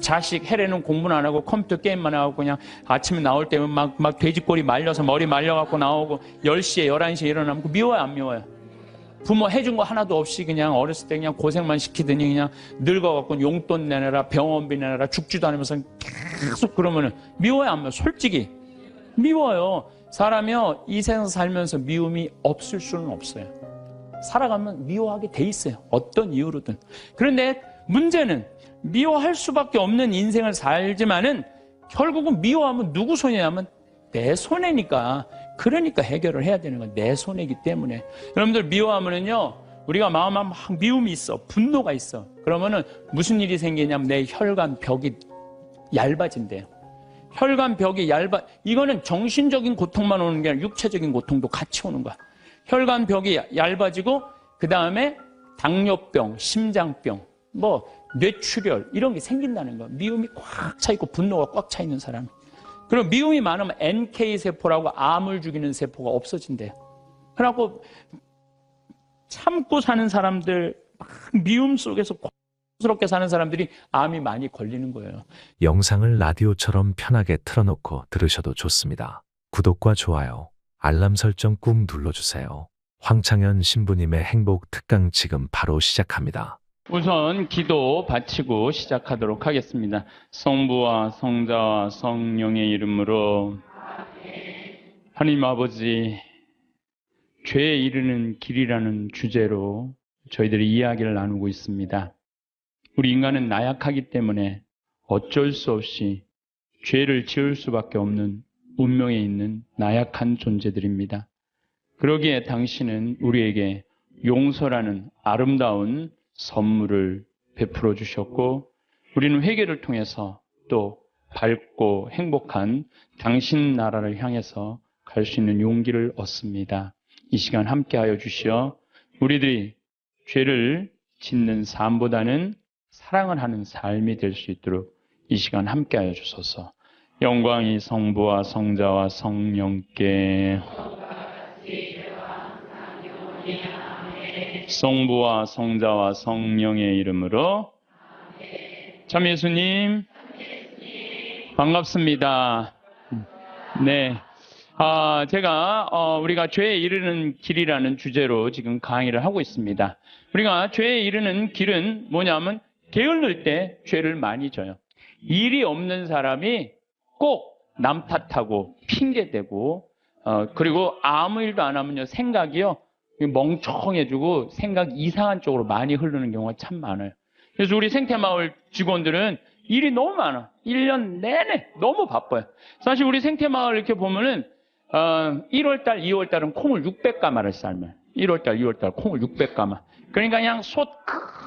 자식 해례는 공부는 안 하고 컴퓨터 게임만 하고 그냥 아침에 나올 때면 막 돼지꼬리 말려서 머리 말려갖고 나오고 10시에 11시에 일어나면 미워요 안 미워요? 부모 해준 거 하나도 없이 그냥 어렸을 때 그냥 고생만 시키더니 그냥 늙어갖고 용돈 내놔라 병원비 내놔라 죽지도 않으면서 계속 그러면은 미워요 안 미워요? 솔직히 미워요. 사람이요 이 세상 살면서 미움이 없을 수는 없어요. 살아가면 미워하게 돼 있어요. 어떤 이유로든. 그런데 문제는 미워할 수밖에 없는 인생을 살지만은 결국은 미워하면 누구 손해냐면 내 손해니까. 그러니까 해결을 해야 되는 건 내 손해이기 때문에. 여러분들 미워하면은요 우리가 마음에 막 미움이 있어 분노가 있어. 그러면은 무슨 일이 생기냐면 내 혈관 벽이 얇아진대요. 혈관 벽이 이거는 정신적인 고통만 오는 게 아니라 육체적인 고통도 같이 오는 거야. 혈관 벽이 얇아지고 그 다음에 당뇨병, 심장병, 뇌출혈 이런 게 생긴다는 거야. 미움이 꽉 차 있고 분노가 꽉 차 있는 사람이. 그리고 미움이 많으면 NK세포라고 암을 죽이는 세포가 없어진대요. 그래갖고 참고 사는 사람들, 미움 속에서 고통스럽게 사는 사람들이 암이 많이 걸리는 거예요. 영상을 라디오처럼 편하게 틀어놓고 들으셔도 좋습니다. 구독과 좋아요, 알람 설정 꾹 눌러주세요. 황창현 신부님의 행복 특강 지금 바로 시작합니다. 우선 기도 바치고 시작하도록 하겠습니다. 성부와 성자와 성령의 이름으로. 하나님 아버지, 죄에 이르는 길이라는 주제로 저희들이 이야기를 나누고 있습니다. 우리 인간은 나약하기 때문에 어쩔 수 없이 죄를 지을 수밖에 없는 운명에 있는 나약한 존재들입니다. 그러기에 당신은 우리에게 용서라는 아름다운 선물을 베풀어 주셨고 우리는 회개를 통해서 또 밝고 행복한 당신 나라를 향해서 갈 수 있는 용기를 얻습니다. 이 시간 함께하여 주시어 우리들이 죄를 짓는 삶보다는 사랑을 하는 삶이 될 수 있도록 이 시간 함께하여 주소서. 영광이 성부와 성자와 성령께 성부와 성자와 성령의 이름으로. 참 예수님 반갑습니다. 네, 제가 우리가 죄에 이르는 길이라는 주제로 지금 강의를 하고 있습니다. 우리가 죄에 이르는 길은 뭐냐면 게을를 때 죄를 많이 져요. 일이 없는 사람이 꼭 남 탓하고 핑계대고 그리고 아무 일도 안 하면요 생각이요 멍청해지고 생각 이상한 쪽으로 많이 흐르는 경우가 참 많아요. 그래서 우리 생태마을 직원들은 일이 너무 많아. 1년 내내 너무 바빠요. 사실 우리 생태마을 이렇게 보면은 1월달, 2월달은 콩을 600가마를 삶아요. 1월달, 2월달 콩을 600가마. 그러니까 그냥 솥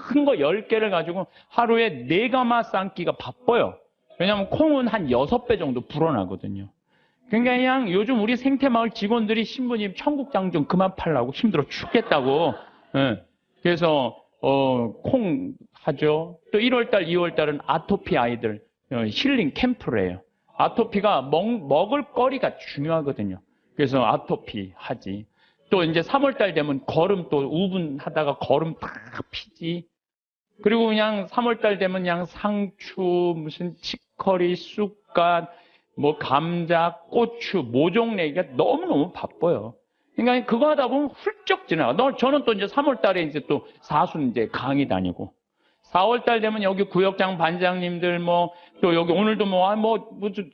큰 거 10개를 가지고 하루에 4가마 삶기가 바빠요. 왜냐하면 콩은 한 6배 정도 불어나거든요. 그러니까 그냥 요즘 우리 생태마을 직원들이 신부님 청국장 좀 그만 팔라고 힘들어 죽겠다고. 그래서 콩 하죠. 또 1월달, 2월달은 아토피 아이들 힐링 캠프를 해요. 아토피가 먹을 거리가 중요하거든요. 그래서 아토피 하지. 또 이제 3월달 되면 거름 또 우분하다가 거름 다 피지. 그리고 그냥 3월달 되면 그냥 상추, 무슨 치커리, 쑥갓, 감자, 고추, 모종 내기가 너무너무 바빠요. 그러니까 그거 하다 보면 훌쩍 지나가. 저는 또 이제 3월달에 이제 또 사순 이제 강의 다니고. 4월달 되면 여기 구역장 반장님들 또 여기 오늘도 무슨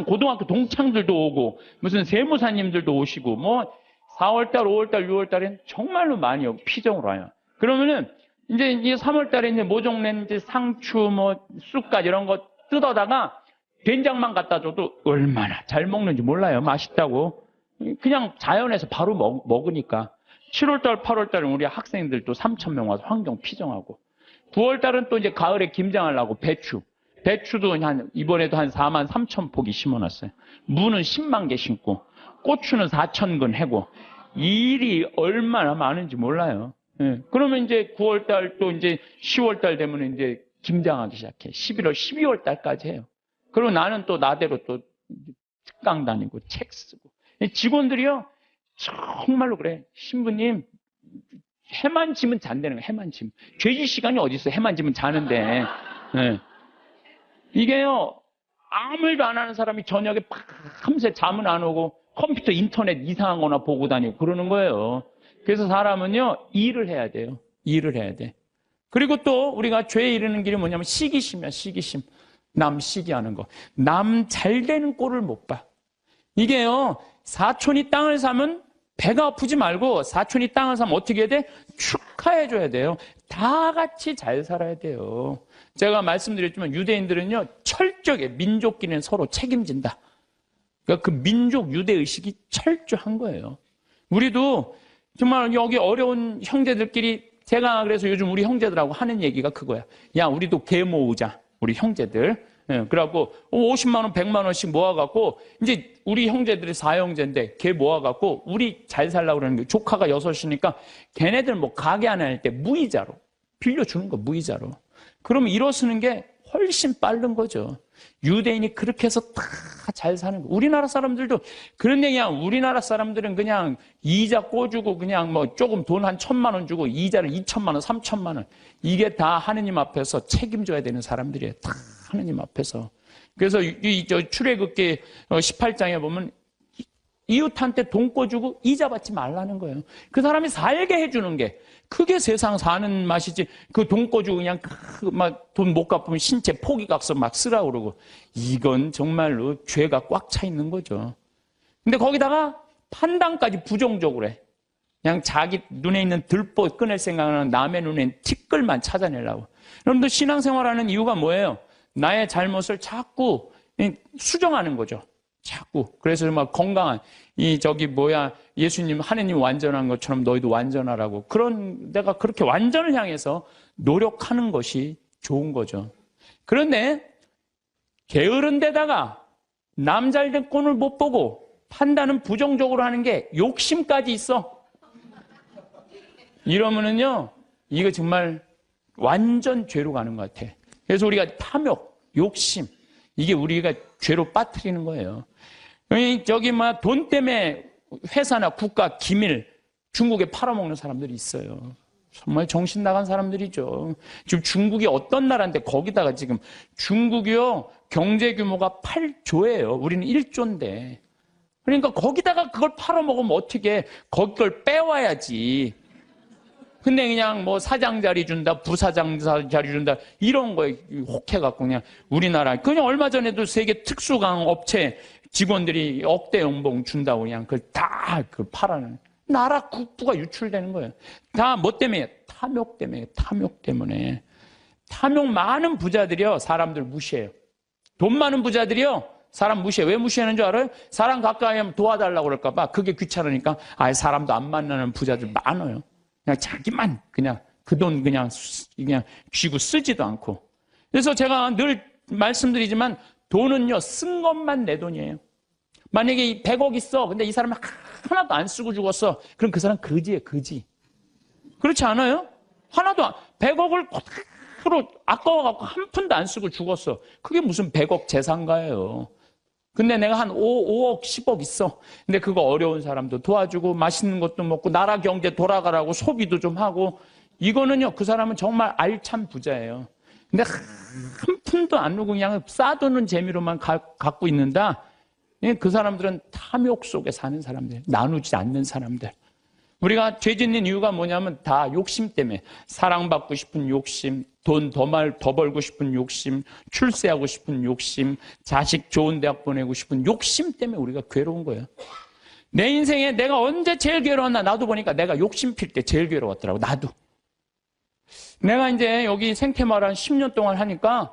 고등학교 동창들도 오고, 무슨 세무사님들도 오시고, 4월달, 5월달, 6월달엔 정말로 많이 피정으로 와요. 그러면은 이제 3월달에 이제 모종낸 이제 상추, 쑥갓 이런 거 뜯어다가 된장만 갖다 줘도 얼마나 잘 먹는지 몰라요. 맛있다고. 그냥 자연에서 바로 먹으니까. 7월달, 8월달은 우리 학생들도 3,000명 와서 환경 피정하고. 9월달은 또 이제 가을에 김장하려고 배추도 이번에도 한 4만 3천 포기 심어놨어요. 무는 10만 개 심고, 고추는 4,000근 해고. 일이 얼마나 많은지 몰라요. 그러면 이제 9월달 또 이제 10월달 되면 이제 김장하기 시작해. 11월, 12월달까지 해요. 그리고 나는 또 나대로 또 특강 다니고 책 쓰고. 직원들이요, 정말로 그래. 신부님, 해만 지면 잔다는 거야, 해만 지면. 죄질 시간이 어디 있어, 해만 지면 자는데. 이게요, 아무 일도 안 하는 사람이 저녁에 밤새 잠은 안 오고 컴퓨터 인터넷 이상한 거나 보고 다니고 그러는 거예요. 그래서 사람은요, 일을 해야 돼요. 일을 해야 돼. 그리고 또 우리가 죄에 이르는 길이 뭐냐면 시기심이야, 시기심. 남 시기하는 거. 남 잘 되는 꼴을 못 봐. 이게요, 사촌이 땅을 사면 배가 아프지 말고 사촌이 땅을 사면 어떻게 해야 돼? 축하해줘야 돼요. 다 같이 잘 살아야 돼요. 제가 말씀드렸지만 유대인들은요, 철저하게 민족끼리는 서로 책임진다. 그러니까 그 민족 유대의식이 철저한 거예요. 우리도 정말 여기 어려운 형제들끼리 제가 그래서 요즘 우리 형제들하고 하는 얘기가 그거야. 야, 우리도 개 모으자. 우리 형제들. 예, 그래갖고 50만 원, 100만 원씩 모아갖고 이제 우리 형제들이 4형제인데 걔 모아갖고 우리 잘 살라고 그러는 거예요. 조카가 6이니까 걔네들 뭐 가게 하나 할 때 무이자로 빌려주는 거, 무이자로. 그러면 일어서는 게 훨씬 빠른 거죠. 유대인이 그렇게 해서 다 잘 사는 거. 우리나라 사람들도 그런 얘기야. 우리나라 사람들은 그냥 이자 꿔주고 그냥 뭐 조금 돈 한 1,000만 원 주고 이자를 2,000만 원, 3,000만 원. 이게 다 하느님 앞에서 책임져야 되는 사람들이에요. 다 하느님 앞에서. 그래서 저 출애굽기 18장에 보면 이웃한테 돈 꿔주고 이자 받지 말라는 거예요. 그 사람이 살게 해주는 게 그게 세상 사는 맛이지. 그 돈 꿔주고 그냥 막 돈 못 갚으면 신체 포기각서 막 쓰라고 그러고 이건 정말로 죄가 꽉 차 있는 거죠. 근데 거기다가 판단까지 부정적으로 해. 그냥 자기 눈에 있는 들보 꺼낼 생각하는 남의 눈엔 티끌만 찾아내려고. 여러분들 신앙생활하는 이유가 뭐예요? 나의 잘못을 자꾸 수정하는 거죠. 자꾸. 그래서 막 건강한 예수님 하느님 완전한 것처럼 너희도 완전하라고. 그런 내가 그렇게 완전을 향해서 노력하는 것이 좋은 거죠. 그런데 게으른 데다가 남 잘된 꼴을 못 보고 판단은 부정적으로 하는 게 욕심까지 있어. 이러면은요, 이거 정말 완전 죄로 가는 것 같아. 그래서 우리가 탐욕, 욕심, 이게 우리가 죄로 빠뜨리는 거예요. 저기 돈 때문에 회사나 국가 기밀 중국에 팔아먹는 사람들이 있어요. 정말 정신 나간 사람들이죠. 지금 중국이 어떤 나라인데 거기다가 지금 중국이요 경제 규모가 8조예요. 우리는 1조인데. 그러니까 거기다가 그걸 팔아먹으면 어떻게 거기 걸 빼와야지. 근데 그냥 뭐 사장 자리 준다, 부사장 자리 준다, 이런 거에 혹해갖고 그냥 우리나라, 그냥 얼마 전에도 세계 특수강 업체 직원들이 억대 연봉 준다고 그냥 그걸 다 팔아는. 나라 국부가 유출되는 거예요. 다 뭐 때문에? 탐욕 때문에, 탐욕 때문에. 탐욕 많은 부자들이요, 사람들 무시해요. 돈 많은 부자들이요, 사람 무시해. 왜 무시하는 줄 알아요? 사람 가까이 하면 도와달라고 그럴까봐. 그게 귀찮으니까, 사람도 안 만나는 부자들 많아요. 그냥 자기만 그냥 그 돈 그냥 쥐고 쓰지도 않고. 그래서 제가 늘 말씀드리지만 돈은요 쓴 것만 내 돈이에요. 만약에 100억 있어. 근데 이 사람은 하나도 안 쓰고 죽었어. 그럼 그 사람 거지예요, 거지. 그렇지 않아요? 100억을 그대로 아까워갖고 한 푼도 안 쓰고 죽었어. 그게 무슨 100억 재산가예요. 근데 내가 한 5억, 10억 있어. 근데 그거 어려운 사람도 도와주고 맛있는 것도 먹고 나라 경제 돌아가라고 소비도 좀 하고 이거는요, 그 사람은 정말 알찬 부자예요. 근데 한 푼도 안 누고 그냥 싸두는 재미로만 갖고 있는다. 그 사람들은 탐욕 속에 사는 사람들, 나누지 않는 사람들. 우리가 죄 짓는 이유가 뭐냐면 다 욕심 때문에. 사랑받고 싶은 욕심, 돈 더 벌고 싶은 욕심, 출세하고 싶은 욕심, 자식 좋은 대학 보내고 싶은 욕심 때문에 우리가 괴로운 거예요. 내 인생에 내가 언제 제일 괴로웠나 나도 보니까 내가 욕심 필 때 제일 괴로웠더라고. 나도. 내가 이제 여기 생태마을 한 10년 동안 하니까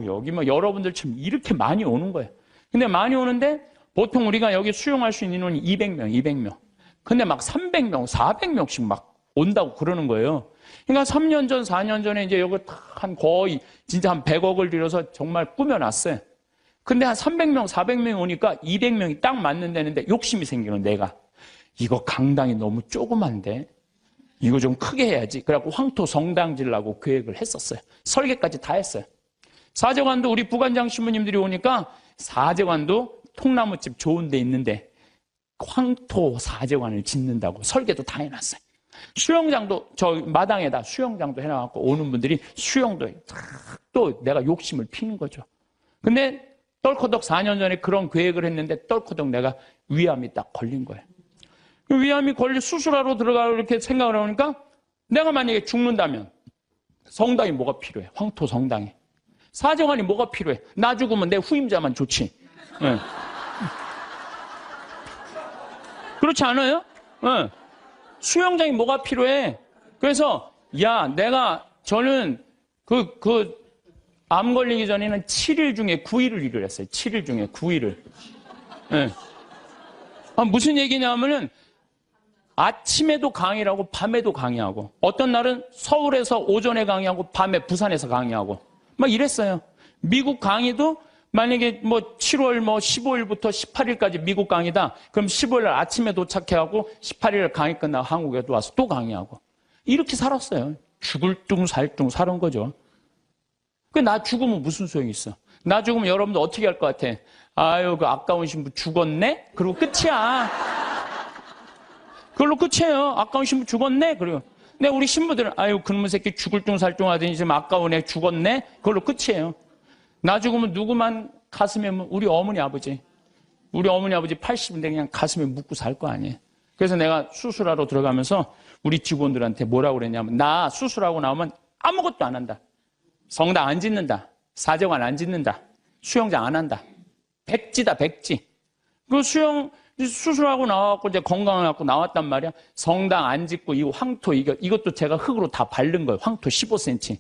여기 여러분들처럼 이렇게 많이 오는 거예요. 근데 많이 오는데 보통 우리가 여기 수용할 수 있는 인원이 200명. 근데 막 300명, 400명씩 막 온다고 그러는 거예요. 그러니까 3년 전, 4년 전에 이제 여기 거의 진짜 한 100억을 들여서 정말 꾸며놨어요. 근데 한 300명, 400명 오니까 200명이 딱 맞는다는데 욕심이 생기는 내가. 이거 강당이 너무 조그만데 이거 좀 크게 해야지. 그래갖고 황토 성당 지으려고 계획을 했었어요. 설계까지 다 했어요. 사제관도 우리 부관장 신부님들이 오니까 사제관도 통나무집 좋은 데 있는데 황토 사제관을 짓는다고 설계도 다 해놨어요. 수영장도 저 마당에다 수영장도 해놔갖고 오는 분들이 수영도 해. 또 내가 욕심을 피는 거죠. 근데 떨커덕 4년 전에 그런 계획을 했는데 떨커덕 내가 위암이 딱 걸린 거예요. 위암이 걸려 수술하러 들어가고 이렇게 생각을 해보니까 내가 만약에 죽는다면 성당이 뭐가 필요해? 황토 성당에. 사정관이 뭐가 필요해? 나 죽으면 내 후임자만 좋지. 네. 그렇지 않아요? 네. 수영장이 뭐가 필요해? 그래서 저는 암 걸리기 전에는 7일 중에 9일을 일을 했어요. 7일 중에 9일을. 네. 무슨 얘기냐면은 아침에도 강의를 하고 밤에도 강의하고 어떤 날은 서울에서 오전에 강의하고 밤에 부산에서 강의하고 막 이랬어요. 미국 강의도 만약에 7월 15일부터 18일까지 미국 강의다. 그럼 15일 날 아침에 도착해하고 18일 강의 끝나고 한국에도 와서 또 강의하고 이렇게 살았어요. 죽을 둥 살 둥 살은 거죠. 나 죽으면 무슨 소용이 있어? 나 죽으면 여러분들 어떻게 할 것 같아? 아유, 그 아까운 신부 죽었네? 그리고 끝이야. 그걸로 끝이에요. 아까운 신부 죽었네? 그리고. 근데 우리 신부들은, 아유, 그놈의 새끼 죽을 둥 살 둥 하더니 지금 아까운 애 죽었네? 그걸로 끝이에요. 나 죽으면 누구만 가슴에, 우리 어머니 아버지. 우리 어머니 아버지 80인데 그냥 가슴에 묻고 살 거 아니에요. 그래서 내가 수술하러 들어가면서 우리 직원들한테 뭐라고 그랬냐면, 나 수술하고 나오면 아무것도 안 한다. 성당 안 짓는다. 사정관 안 짓는다. 수영장 안 한다. 백지다, 백지. 그 수술하고 나와갖고 이제 건강해갖고 나왔단 말이야. 성당 안 짓고 이 황토 이것도 제가 흙으로 다 바른 거예요. 황토 15cm.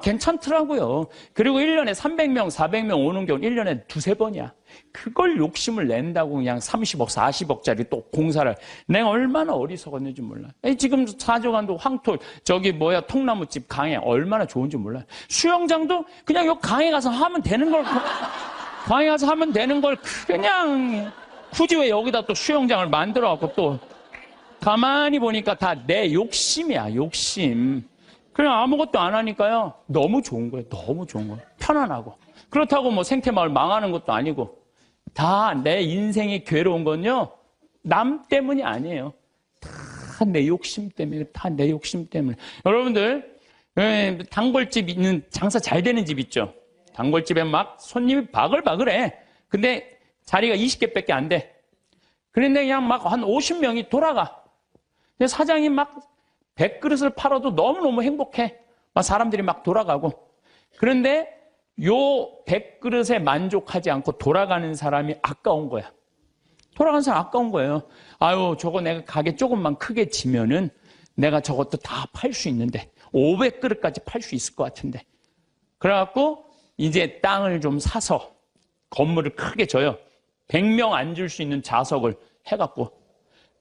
괜찮더라고요. 그리고 1년에 300명, 400명 오는 경우 1년에 두세 번이야. 그걸 욕심을 낸다고 그냥 30억, 40억짜리 또 공사를. 내가 얼마나 어리석었는지 몰라. 지금 사정관도 황토, 통나무집 강에 얼마나 좋은지 몰라요. 수영장도 그냥 요 강에 가서 하면 되는 걸, 강에 가서 하면 되는 걸 그냥 굳이 왜 여기다 또 수영장을 만들어갖고 또 가만히 보니까 다 내 욕심이야, 욕심. 그냥 아무것도 안 하니까요. 너무 좋은 거예요. 너무 좋은 거예요. 편안하고. 그렇다고 생태마을 망하는 것도 아니고. 다 내 인생이 괴로운 건요. 남 때문이 아니에요. 다 내 욕심 때문에. 다 내 욕심 때문에. 여러분들 단골집 있는 장사 잘 되는 집 있죠. 단골집에 막 손님이 바글바글해. 근데 자리가 20개밖에 안 돼. 그런데 그냥 막 한 50명이 돌아가. 근데 사장이 막 100그릇을 팔아도 너무너무 행복해. 막 사람들이 막 돌아가고. 그런데 요 100그릇에 만족하지 않고 돌아가는 사람이 아까운 거야. 돌아가는 사람 아까운 거예요. 아유, 저거 내가 가게 조금만 크게 지면은 내가 저것도 다 팔 수 있는데 500그릇까지 팔 수 있을 것 같은데. 그래갖고 이제 땅을 좀 사서 건물을 크게 줘요. 100명 앉을 수 있는 좌석을 해갖고.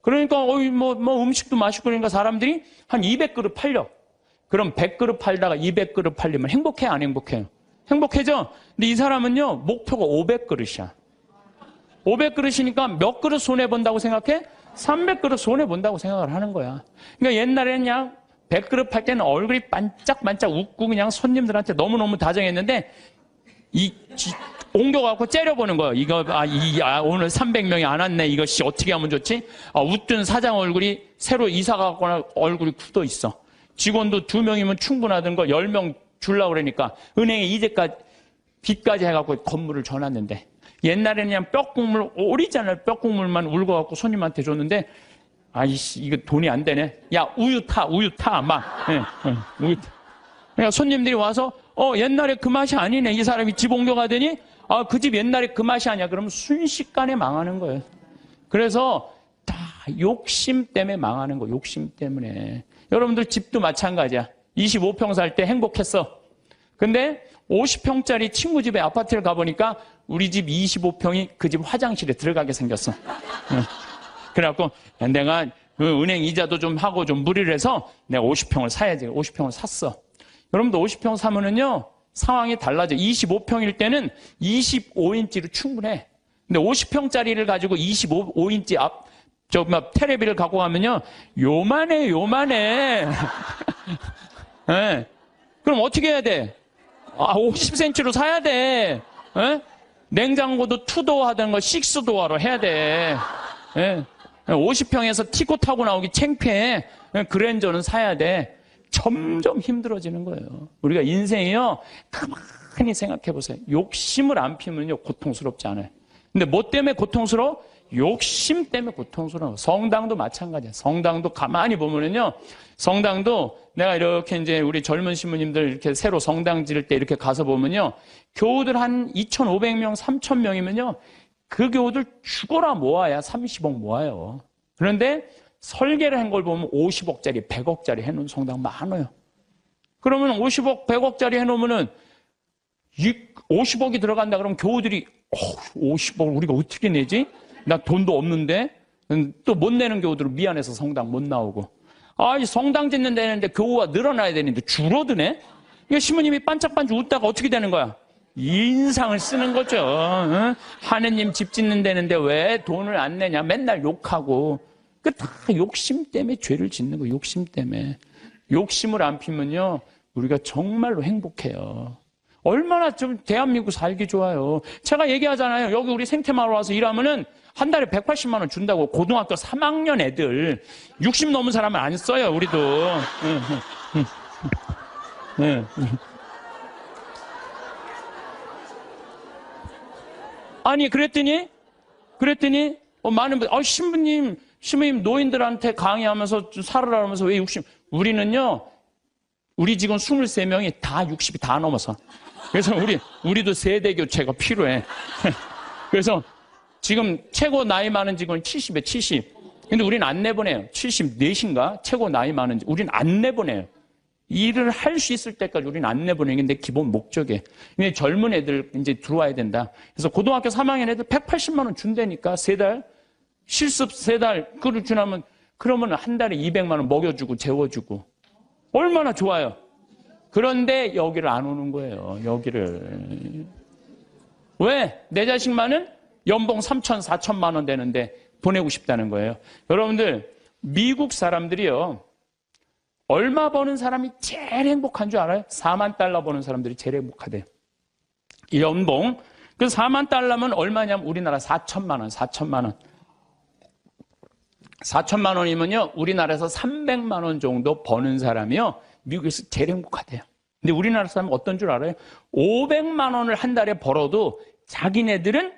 그러니까 음식도 맛있고 그러니까 사람들이 한 200그릇 팔려. 그럼 100그릇 팔다가 200그릇 팔리면 행복해, 안 행복해요? 행복해져. 근데 이 사람은요, 목표가 500그릇이야. 500그릇이니까 몇 그릇 손해본다고 생각해? 300그릇 손해본다고 생각을 하는 거야. 그러니까 옛날에는 그냥 100그릇 팔 때는 얼굴이 반짝반짝 웃고 그냥 손님들한테 너무너무 다정했는데 옮겨갖고 째려보는 거예요. 오늘 300명이 안 왔네. 이것이 어떻게 하면 좋지? 웃던 사장 얼굴이 새로 이사가거나 얼굴이 굳어 있어. 직원도 2명이면 충분하던 거 10명 주려고 그러니까 은행에 이제까지 빚까지 해갖고 건물을 줘놨는데 옛날에는 그냥 뼈국물, 오리지널 뼈국물만 울고갖고 손님한테 줬는데 아이씨, 이거 돈이 안 되네. 야, 우유 타, 막. 우유 타. 그러니까 손님들이 와서 옛날에 그 맛이 아니네. 이 사람이 집 옮겨가더니 그 집 옛날에 그 맛이 아니야. 그러면 순식간에 망하는 거예요. 그래서 다 욕심 때문에 망하는 거. 욕심 때문에. 여러분들 집도 마찬가지야. 25평 살 때 행복했어. 근데 50평짜리 친구 집에 아파트를 가보니까 우리 집 25평이 그 집 화장실에 들어가게 생겼어. 그래갖고 내가 그 은행 이자도 좀 하고 좀 무리를 해서 내가 50평을 사야지. 50평을 샀어. 여러분도 50평 사면은요, 상황이 달라져. 25평일 때는 25인치로 충분해. 근데 50평짜리를 가지고 25인치 테레비를 갖고 가면요, 요만해. 네. 그럼 어떻게 해야 돼? 50cm로 사야 돼. 네? 냉장고도 2도어 하던 거 6도어로 해야 돼. 네. 50평에서 티코 타고 나오기 창피해. 그랜저는 사야 돼. 점점 힘들어지는 거예요. 우리가 인생이요, 가만히 생각해 보세요. 욕심을 안 피면요, 고통스럽지 않아요. 근데 뭐 때문에 고통스러워? 욕심 때문에 고통스러워. 성당도 마찬가지야. 성당도 가만히 보면은요, 성당도 내가 이렇게 이제 우리 젊은 신부님들 이렇게 새로 성당 지을 때 이렇게 가서 보면요, 교우들 한 2,500명, 3,000명이면요, 그 교우들 죽어라 모아야 30억 모아요. 그런데 설계를 한 걸 보면 50억짜리, 100억짜리 해놓은 성당 많아요. 그러면 50억, 100억짜리 해놓으면은 50억이 들어간다 그러면 교우들이 50억을 우리가 어떻게 내지? 나 돈도 없는데? 또 못 내는 교우들은 미안해서 성당 못 나오고. 아, 이 성당 짓는 데는데 교우가 늘어나야 되는데 줄어드네? 이거 신부님이 반짝반짝 웃다가 어떻게 되는 거야? 인상을 쓰는 거죠. 응? 하느님 집 짓는 데는데 왜 돈을 안 내냐? 맨날 욕하고. 그 다 욕심 때문에 죄를 짓는 거예요. 욕심 때문에. 욕심을 안 피면요, 우리가 정말로 행복해요. 얼마나 좀 대한민국 살기 좋아요. 제가 얘기하잖아요. 여기 우리 생태마을 와서 일하면은 한 달에 180만 원 준다고. 고등학교 3학년 애들 60 넘은 사람은 안 써요. 우리도. 아니 그랬더니 많은 분들, 신부님 노인들한테 강의하면서 살으라 하면서 왜 60? 우리는요, 우리 지금 23명이 다 60이 다 넘어서. 그래서 우리도 세대 교체가 필요해. 그래서 지금 최고 나이 많은 직원이 70에 70. 근데 우리는 안 내보내요. 74인가? 최고 나이 많은 우리는 안 내보내요. 일을 할 수 있을 때까지 우리는 안 내보내는 게 내 기본 목적이에요. 근데 젊은 애들 이제 들어와야 된다. 그래서 고등학교 3학년 애들 180만 원 준다니까, 3달. 실습 3달, 그걸 지나면, 그러면 한 달에 200만 원 먹여주고, 재워주고. 얼마나 좋아요. 그런데 여기를 안 오는 거예요, 여기를. 왜? 내 자식만은 연봉 3천, 4천만 원 되는데 보내고 싶다는 거예요. 여러분들, 미국 사람들이요, 얼마 버는 사람이 제일 행복한 줄 알아요? 4만 달러 버는 사람들이 제일 행복하대요. 연봉. 그 4만 달러면 얼마냐면 우리나라 4천만 원, 4천만 원. 4천만 원이면요, 우리나라에서 300만 원 정도 버는 사람이요, 미국에서 제일 행복하대요. 근데 우리나라 사람은 어떤 줄 알아요? 500만 원을 한 달에 벌어도 자기네들은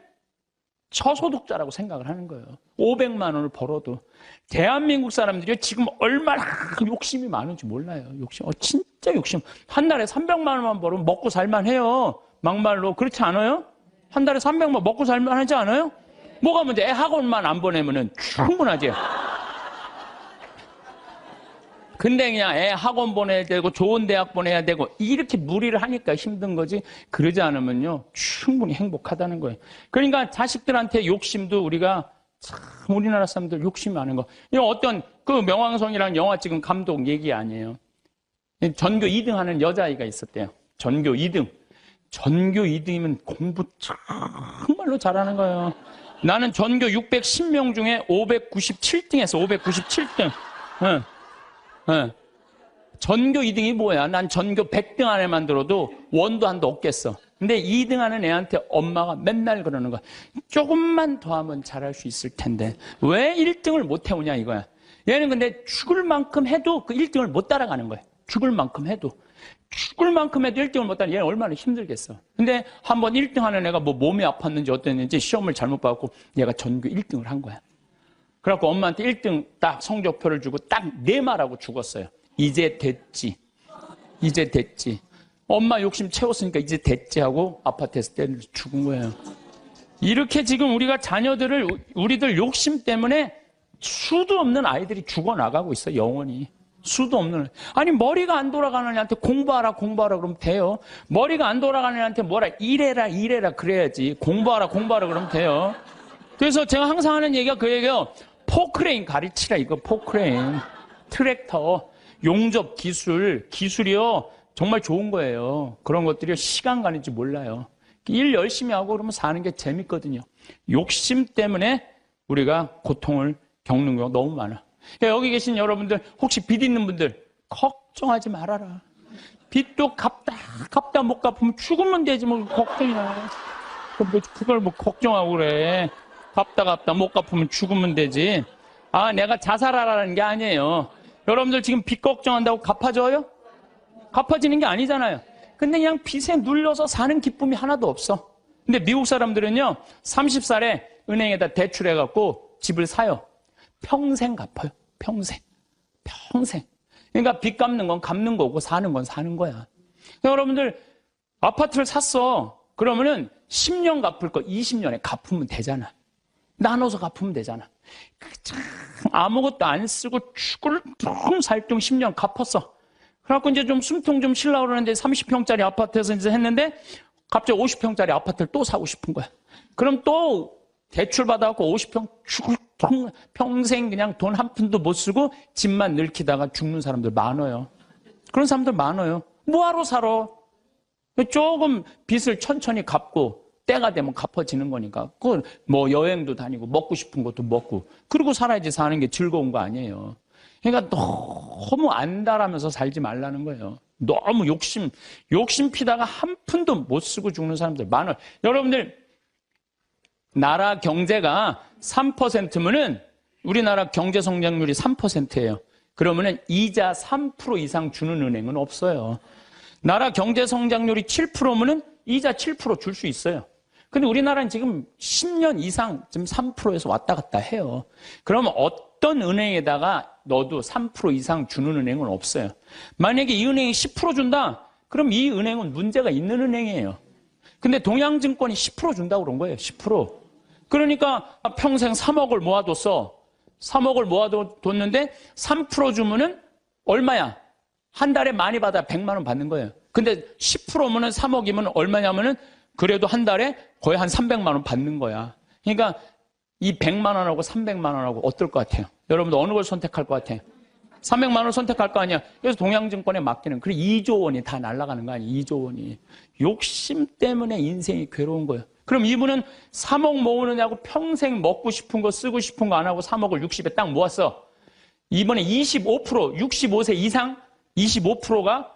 저소득자라고 생각을 하는 거예요. 500만 원을 벌어도. 대한민국 사람들이 지금 얼마나 욕심이 많은지 몰라요. 욕심. 진짜 욕심. 한 달에 300만 원만 벌으면 먹고 살만 해요. 막말로. 그렇지 않아요? 한 달에 300만 먹고 살만 하지 않아요? 뭐가 문제? 애 학원만 안 보내면은 충분하지. 근데 그냥 애 학원 보내야 되고 좋은 대학 보내야 되고 이렇게 무리를 하니까 힘든 거지, 그러지 않으면요 충분히 행복하다는 거예요. 그러니까 자식들한테 욕심도 우리가 참, 우리나라 사람들 욕심이 많은 거. 이거 어떤 그 명왕성이라는 영화 찍은 감독 얘기 아니에요. 전교 2등 하는 여자아이가 있었대요. 전교 2등. 전교 2등이면 공부 정말로 잘하는 거예요. 나는 전교 610명 중에 597등 했어. 597등. 전교 2등이 뭐야? 난 전교 100등 안에만 들어도 원도 한도 없겠어. 근데 2등 하는 애한테 엄마가 맨날 그러는 거야. 조금만 더 하면 잘할 수 있을 텐데 왜 1등을 못 해오냐 이거야. 얘는 근데 죽을 만큼 해도 그 1등을 못 따라가는 거야. 죽을 만큼 해도 1등을 못 따라. 얘는 얼마나 힘들겠어. 근데 한번 1등 하는 애가 뭐 몸이 아팠는지 어땠는지 시험을 잘못 봐갖고 얘가 전교 1등을 한 거야. 그래갖고 엄마한테 1등 딱 성적표를 주고 딱 네 말하고 죽었어요. 이제 됐지. 이제 됐지. 엄마 욕심 채웠으니까 이제 됐지 하고 아파트에서 때려 죽은 거예요. 이렇게 지금 우리가 자녀들을, 우리들 욕심 때문에 수도 없는 아이들이 죽어나가고 있어, 영원히. 수도 없는. 아니, 머리가 안 돌아가는 애한테 공부하라 그러면 돼요. 머리가 안 돌아가는 애한테 뭐라, 이래라 그래야지. 공부하라 그러면 돼요. 그래서 제가 항상 하는 얘기가 그 얘기예요. 포크레인 가르치라, 이거 포크레인. 트랙터, 용접 기술이요. 정말 좋은 거예요. 그런 것들이 시간 가는지 몰라요. 일 열심히 하고 그러면 사는 게 재밌거든요. 욕심 때문에 우리가 고통을 겪는 경우가 너무 많아. 그러니까 여기 계신 여러분들, 혹시 빚 있는 분들, 걱정하지 말아라. 빚도 갚다 못 갚으면 죽으면 되지, 뭐, 걱정이야. 그걸 뭐 걱정하고 그래. 갚다 못 갚으면 죽으면 되지. 아, 내가 자살하라는 게 아니에요. 여러분들 지금 빚 걱정한다고 갚아줘요? 갚아지는 게 아니잖아요. 근데 그냥 빚에 눌려서 사는 기쁨이 하나도 없어. 근데 미국 사람들은요, 30살에 은행에다 대출해갖고 집을 사요. 평생 갚아요. 평생. 평생. 그러니까 빚 갚는 건 갚는 거고 사는 건 사는 거야. 그러니까 여러분들 아파트를 샀어. 그러면은 10년 갚을 거 20년에 갚으면 되잖아. 나눠서 갚으면 되잖아. 아무것도 안 쓰고 죽을 살뚱 10년 갚았어. 그래갖고 이제 좀 숨통 좀 쉬려고 그러는데 30평짜리 아파트에서 이제 했는데 갑자기 50평짜리 아파트를 또 사고 싶은 거야. 그럼 또 대출 받아갖고 50평 죽을 평생 그냥 돈 한 푼도 못 쓰고 집만 늙히다가 죽는 사람들 많아요. 그런 사람들 많아요. 뭐하러 살아? 조금 빚을 천천히 갚고 때가 되면 갚아지는 거니까. 그 뭐 여행도 다니고 먹고 싶은 것도 먹고 그러고 살아야지 사는 게 즐거운 거 아니에요. 그러니까 너무 안달하면서 살지 말라는 거예요. 너무 욕심 피다가 한 푼도 못 쓰고 죽는 사람들 많아요. 여러분들 나라 경제가 3%면은 우리나라 경제 성장률이 3%예요. 그러면은 이자 3% 이상 주는 은행은 없어요. 나라 경제 성장률이 7%면은 이자 7% 줄 수 있어요. 근데 우리나라는 지금 10년 이상 지금 3%에서 왔다 갔다 해요. 그러면 어떤 은행에다가 넣어도 3% 이상 주는 은행은 없어요. 만약에 이 은행이 10% 준다? 그럼 이 은행은 문제가 있는 은행이에요. 근데 동양증권이 10% 준다고 그런 거예요. 10%. 그러니까 평생 3억을 모아뒀어. 3억을 모아뒀는데 3% 주면은 얼마야? 한 달에 많이 받아 100만 원 받는 거예요. 근데 10%면은 3억이면 얼마냐면은 그래도 한 달에 거의 한 300만 원 받는 거야. 그러니까 이 100만 원하고 300만 원하고 어떨 것 같아요? 여러분들 어느 걸 선택할 것 같아요? 300만 원을 선택할 거 아니야. 그래서 동양증권에 맡기는. 그래 2조 원이 다 날아가는 거 아니야. 2조 원이. 욕심 때문에 인생이 괴로운 거예요. 그럼 이분은 3억 모으느냐고 평생 먹고 싶은 거 쓰고 싶은 거 안 하고 3억을 60에 딱 모았어. 이번에 25%, 65세 이상 25%가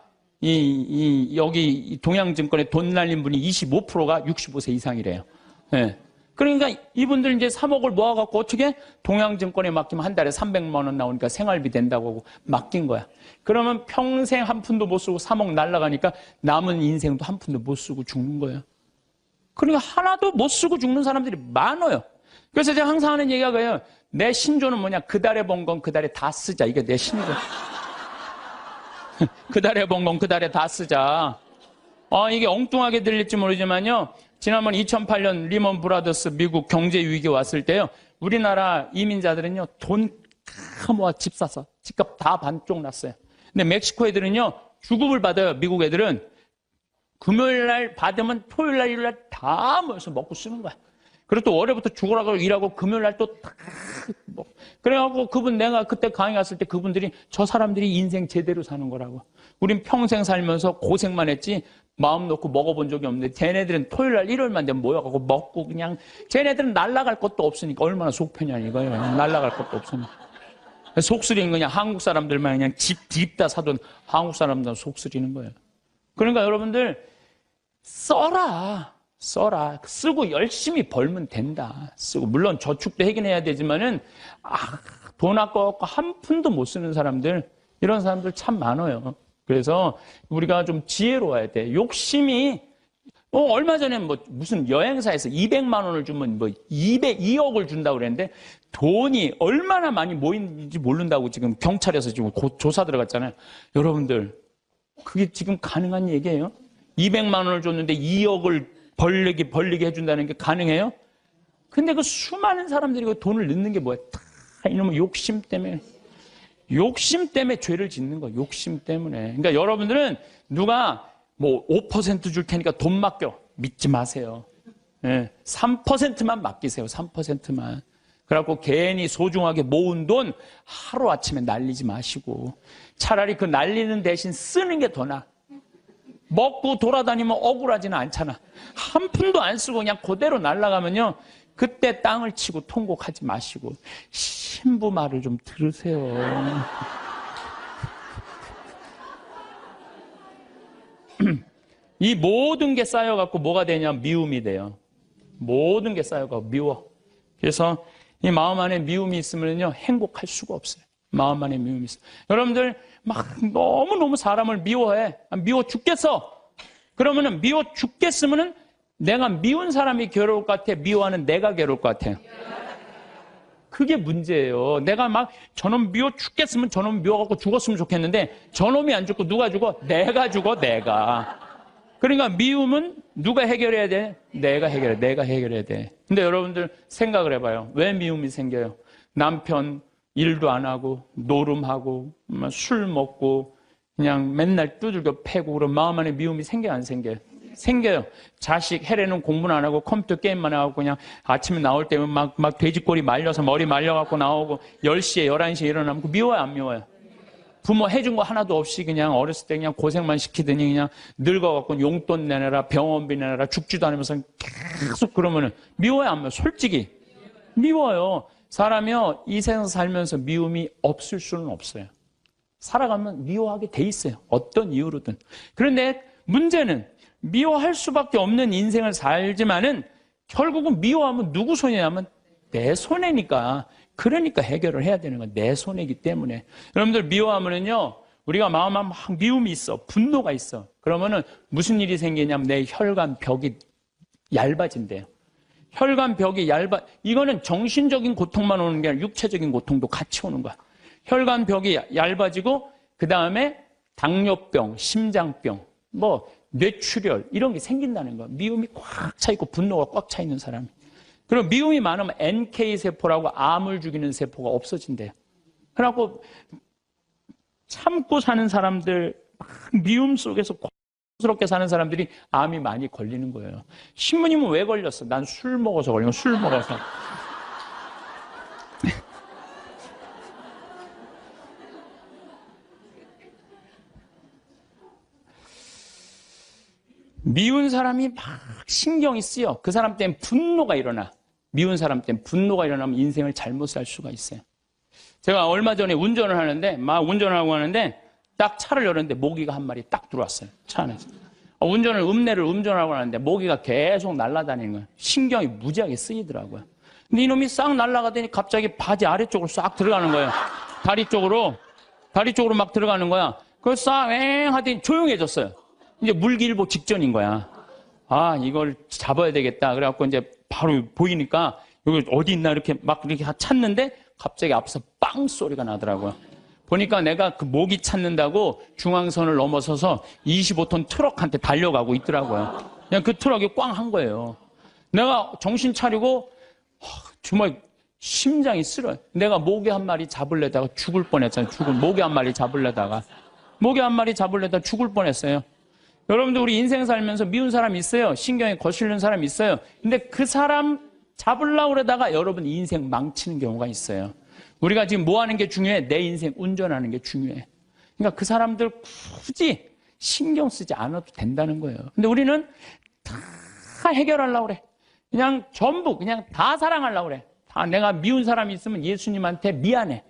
여기 동양증권에 돈 날린 분이 25%가 65세 이상이래요. 네. 그러니까 이분들 이제 3억을 모아갖고 어떻게 동양증권에 맡기면 한 달에 300만 원 나오니까 생활비 된다고 하고 맡긴 거야. 그러면 평생 한 푼도 못 쓰고 3억 날라가니까 남은 인생도 한 푼도 못 쓰고 죽는 거예요. 그러니까 하나도 못 쓰고 죽는 사람들이 많아요. 그래서 제가 항상 하는 얘기가 그래요. 내 신조는 뭐냐? 그 달에 번 건 그 달에 다 쓰자. 이게 내 신조. 그 달에 번 건 그 달에 다 쓰자. 이게 엉뚱하게 들릴지 모르지만요. 지난번 2008년 리먼 브라더스 미국 경제 위기 왔을 때요. 우리나라 이민자들은요. 돈 다 모아 집 사서 집값 다 반쪽 났어요. 근데 멕시코 애들은요. 주급을 받아요. 미국 애들은. 금요일 날 받으면 토요일 날 일요일 날 다 모여서 먹고 쓰는 거야. 그리고 또 월요일부터 죽으라고 일하고 금요일 날 또 다 뭐. 그래갖고 그분 내가 그때 강의 갔을 때 그분들이 저 사람들이 인생 제대로 사는 거라고. 우린 평생 살면서 고생만 했지 마음 놓고 먹어본 적이 없는데 쟤네들은 토요일 날 일요일만 되면 모여갖고 먹고 그냥 쟤네들은 날라갈 것도 없으니까 얼마나 속 편냐 이거예요. 날라갈 것도 없으니까. 속쓰리는 거냐. 한국 사람들만 그냥 집 뒤집다 사던 한국 사람들은 속쓰리는 거예요. 그러니까 여러분들 써라. 쓰고 열심히 벌면 된다. 쓰고 물론 저축도 하긴 해야 되지만은 돈 아까워서 한 푼도 못 쓰는 사람들 이런 사람들 참 많아요. 그래서 우리가 좀 지혜로워야 돼. 욕심이 얼마 전에 무슨 여행사에서 200만 원을 주면 2억을 준다고 그랬는데 돈이 얼마나 많이 모이는지 모른다고 지금 경찰에서 지금 조사 들어갔잖아요. 여러분들 그게 지금 가능한 얘기예요? 200만 원을 줬는데 2억을 벌리게 해준다는 게 가능해요? 근데 그 수많은 사람들이 그 돈을 넣는 게 뭐야? 다 이놈의 욕심 때문에 죄를 짓는 거야. 욕심 때문에. 그러니까 여러분들은 누가 5% 줄 테니까 돈 맡겨. 믿지 마세요. 3%만 맡기세요. 3%만. 그래갖고 괜히 소중하게 모은 돈 하루아침에 날리지 마시고 차라리 그 날리는 대신 쓰는 게 더 나아. 먹고 돌아다니면 억울하지는 않잖아. 한 푼도 안 쓰고 그냥 그대로 날아가면요. 그때 땅을 치고 통곡하지 마시고 신부 말을 좀 들으세요. 이 모든 게 쌓여갖고 뭐가 되냐? 미움이 돼요. 모든 게 쌓여갖고 미워. 그래서 이 마음 안에 미움이 있으면요. 행복할 수가 없어요. 마음 안에 미움이 있어. 여러분들 막 너무너무 사람을 미워해. 미워 죽겠어. 그러면은 미워 죽겠으면은 내가 미운 사람이 괴로울 것 같아? 미워하는 내가 괴로울 것 같아요? 그게 문제예요. 내가 막 저놈 미워 죽겠으면 저놈 미워갖고 죽었으면 좋겠는데 저놈이 안 죽고 누가 죽어? 내가 죽어, 내가. 그러니까 미움은 누가 해결해야 돼? 내가 해결해야 돼. 근데 여러분들 생각을 해봐요. 왜 미움이 생겨요? 남편 일도 안 하고 노름하고 술 먹고 그냥 맨날 두들겨 패고 그런 마음 안에 미움이 생겨요, 안 생겨요? 생겨요. 자식 해례는 공부는 안 하고 컴퓨터 게임만 하고 그냥 아침에 나올 때면 막 돼지꼬리 말려서 머리 말려갖고 나오고 10시에 11시에 일어나면 미워요, 안 미워요? 부모 해준 거 하나도 없이 그냥 어렸을 때 그냥 고생만 시키더니 그냥 늙어갖고 용돈 내놔라, 병원비 내놔라, 죽지도 않으면서 계속 그러면은 미워요, 안 미워요? 솔직히 미워요. 사람이요, 이 세상 살면서 미움이 없을 수는 없어요. 살아가면 미워하게 돼 있어요. 어떤 이유로든. 그런데 문제는 미워할 수밖에 없는 인생을 살지만은 결국은 미워하면 누구 손해냐면 내 손해니까. 그러니까 해결을 해야 되는 거야. 내 손해이기 때문에. 여러분들 미워하면은요, 우리가 마음에 막 미움이 있어. 분노가 있어. 그러면은 무슨 일이 생기냐면 내 혈관 벽이 얇아진대요. 혈관 벽이 이거는 정신적인 고통만 오는 게 아니라 육체적인 고통도 같이 오는 거야. 혈관 벽이 얇아지고 그 다음에 당뇨병, 심장병, 뇌출혈 이런 게 생긴다는 거야. 미움이 꽉 차 있고 분노가 꽉 차 있는 사람이. 그리고 미움이 많으면 NK세포라고 암을 죽이는 세포가 없어진대요. 그래갖고 참고 사는 사람들, 미움 속에서 고통스럽게 사는 사람들이 암이 많이 걸리는 거예요. 신부님은 왜 걸렸어? 난 술 먹어서 걸린 거야. 술 먹어서. 미운 사람이 막 신경이 쓰여. 그 사람 때문에 분노가 일어나. 미운 사람 때문에 분노가 일어나면 인생을 잘못 살 수가 있어요. 제가 얼마 전에 운전을 하는데, 운전을 하고 하는데, 딱 차를 열었는데 모기가 한 마리 딱 들어왔어요. 차 안에서. 음내를 운전하고 하는데 모기가 계속 날아다니는 거예요. 신경이 무지하게 쓰이더라고요. 근데 이놈이 싹 날아가더니 갑자기 바지 아래쪽으로 싹 들어가는 거예요. 다리 쪽으로 막 들어가는 거야. 그걸 싹 하더니 조용해졌어요. 이제 물기일보 직전인 거야. 이걸 잡아야 되겠다. 그래갖고 이제 바로 보이니까 여기 어디 있나 이렇게 찾는데 갑자기 앞에서 빵 소리가 나더라고요. 보니까 내가 그 모기 찾는다고 중앙선을 넘어서서 25톤 트럭한테 달려가고 있더라고요. 그냥 그 트럭이 꽝 한 거예요. 내가 정신 차리고 정말 심장이 쓰러요. 내가 모기 한 마리 잡으려다가 죽을 뻔했잖아요. 모기 한 마리 잡으려다가 죽을 뻔했어요. 여러분들 우리 인생 살면서 미운 사람 있어요. 신경이 거슬리는 사람 있어요. 근데 그 사람 잡으려고 그러다가 여러분 인생 망치는 경우가 있어요. 우리가 지금 뭐 하는 게 중요해? 내 인생 운전하는 게 중요해. 그러니까 그 사람들 굳이 신경 쓰지 않아도 된다는 거예요. 근데 우리는 다 해결하려고 그래. 그냥 전부 그냥 다 사랑하려고 그래. 다 내가 미운 사람이 있으면 예수님한테 미안해.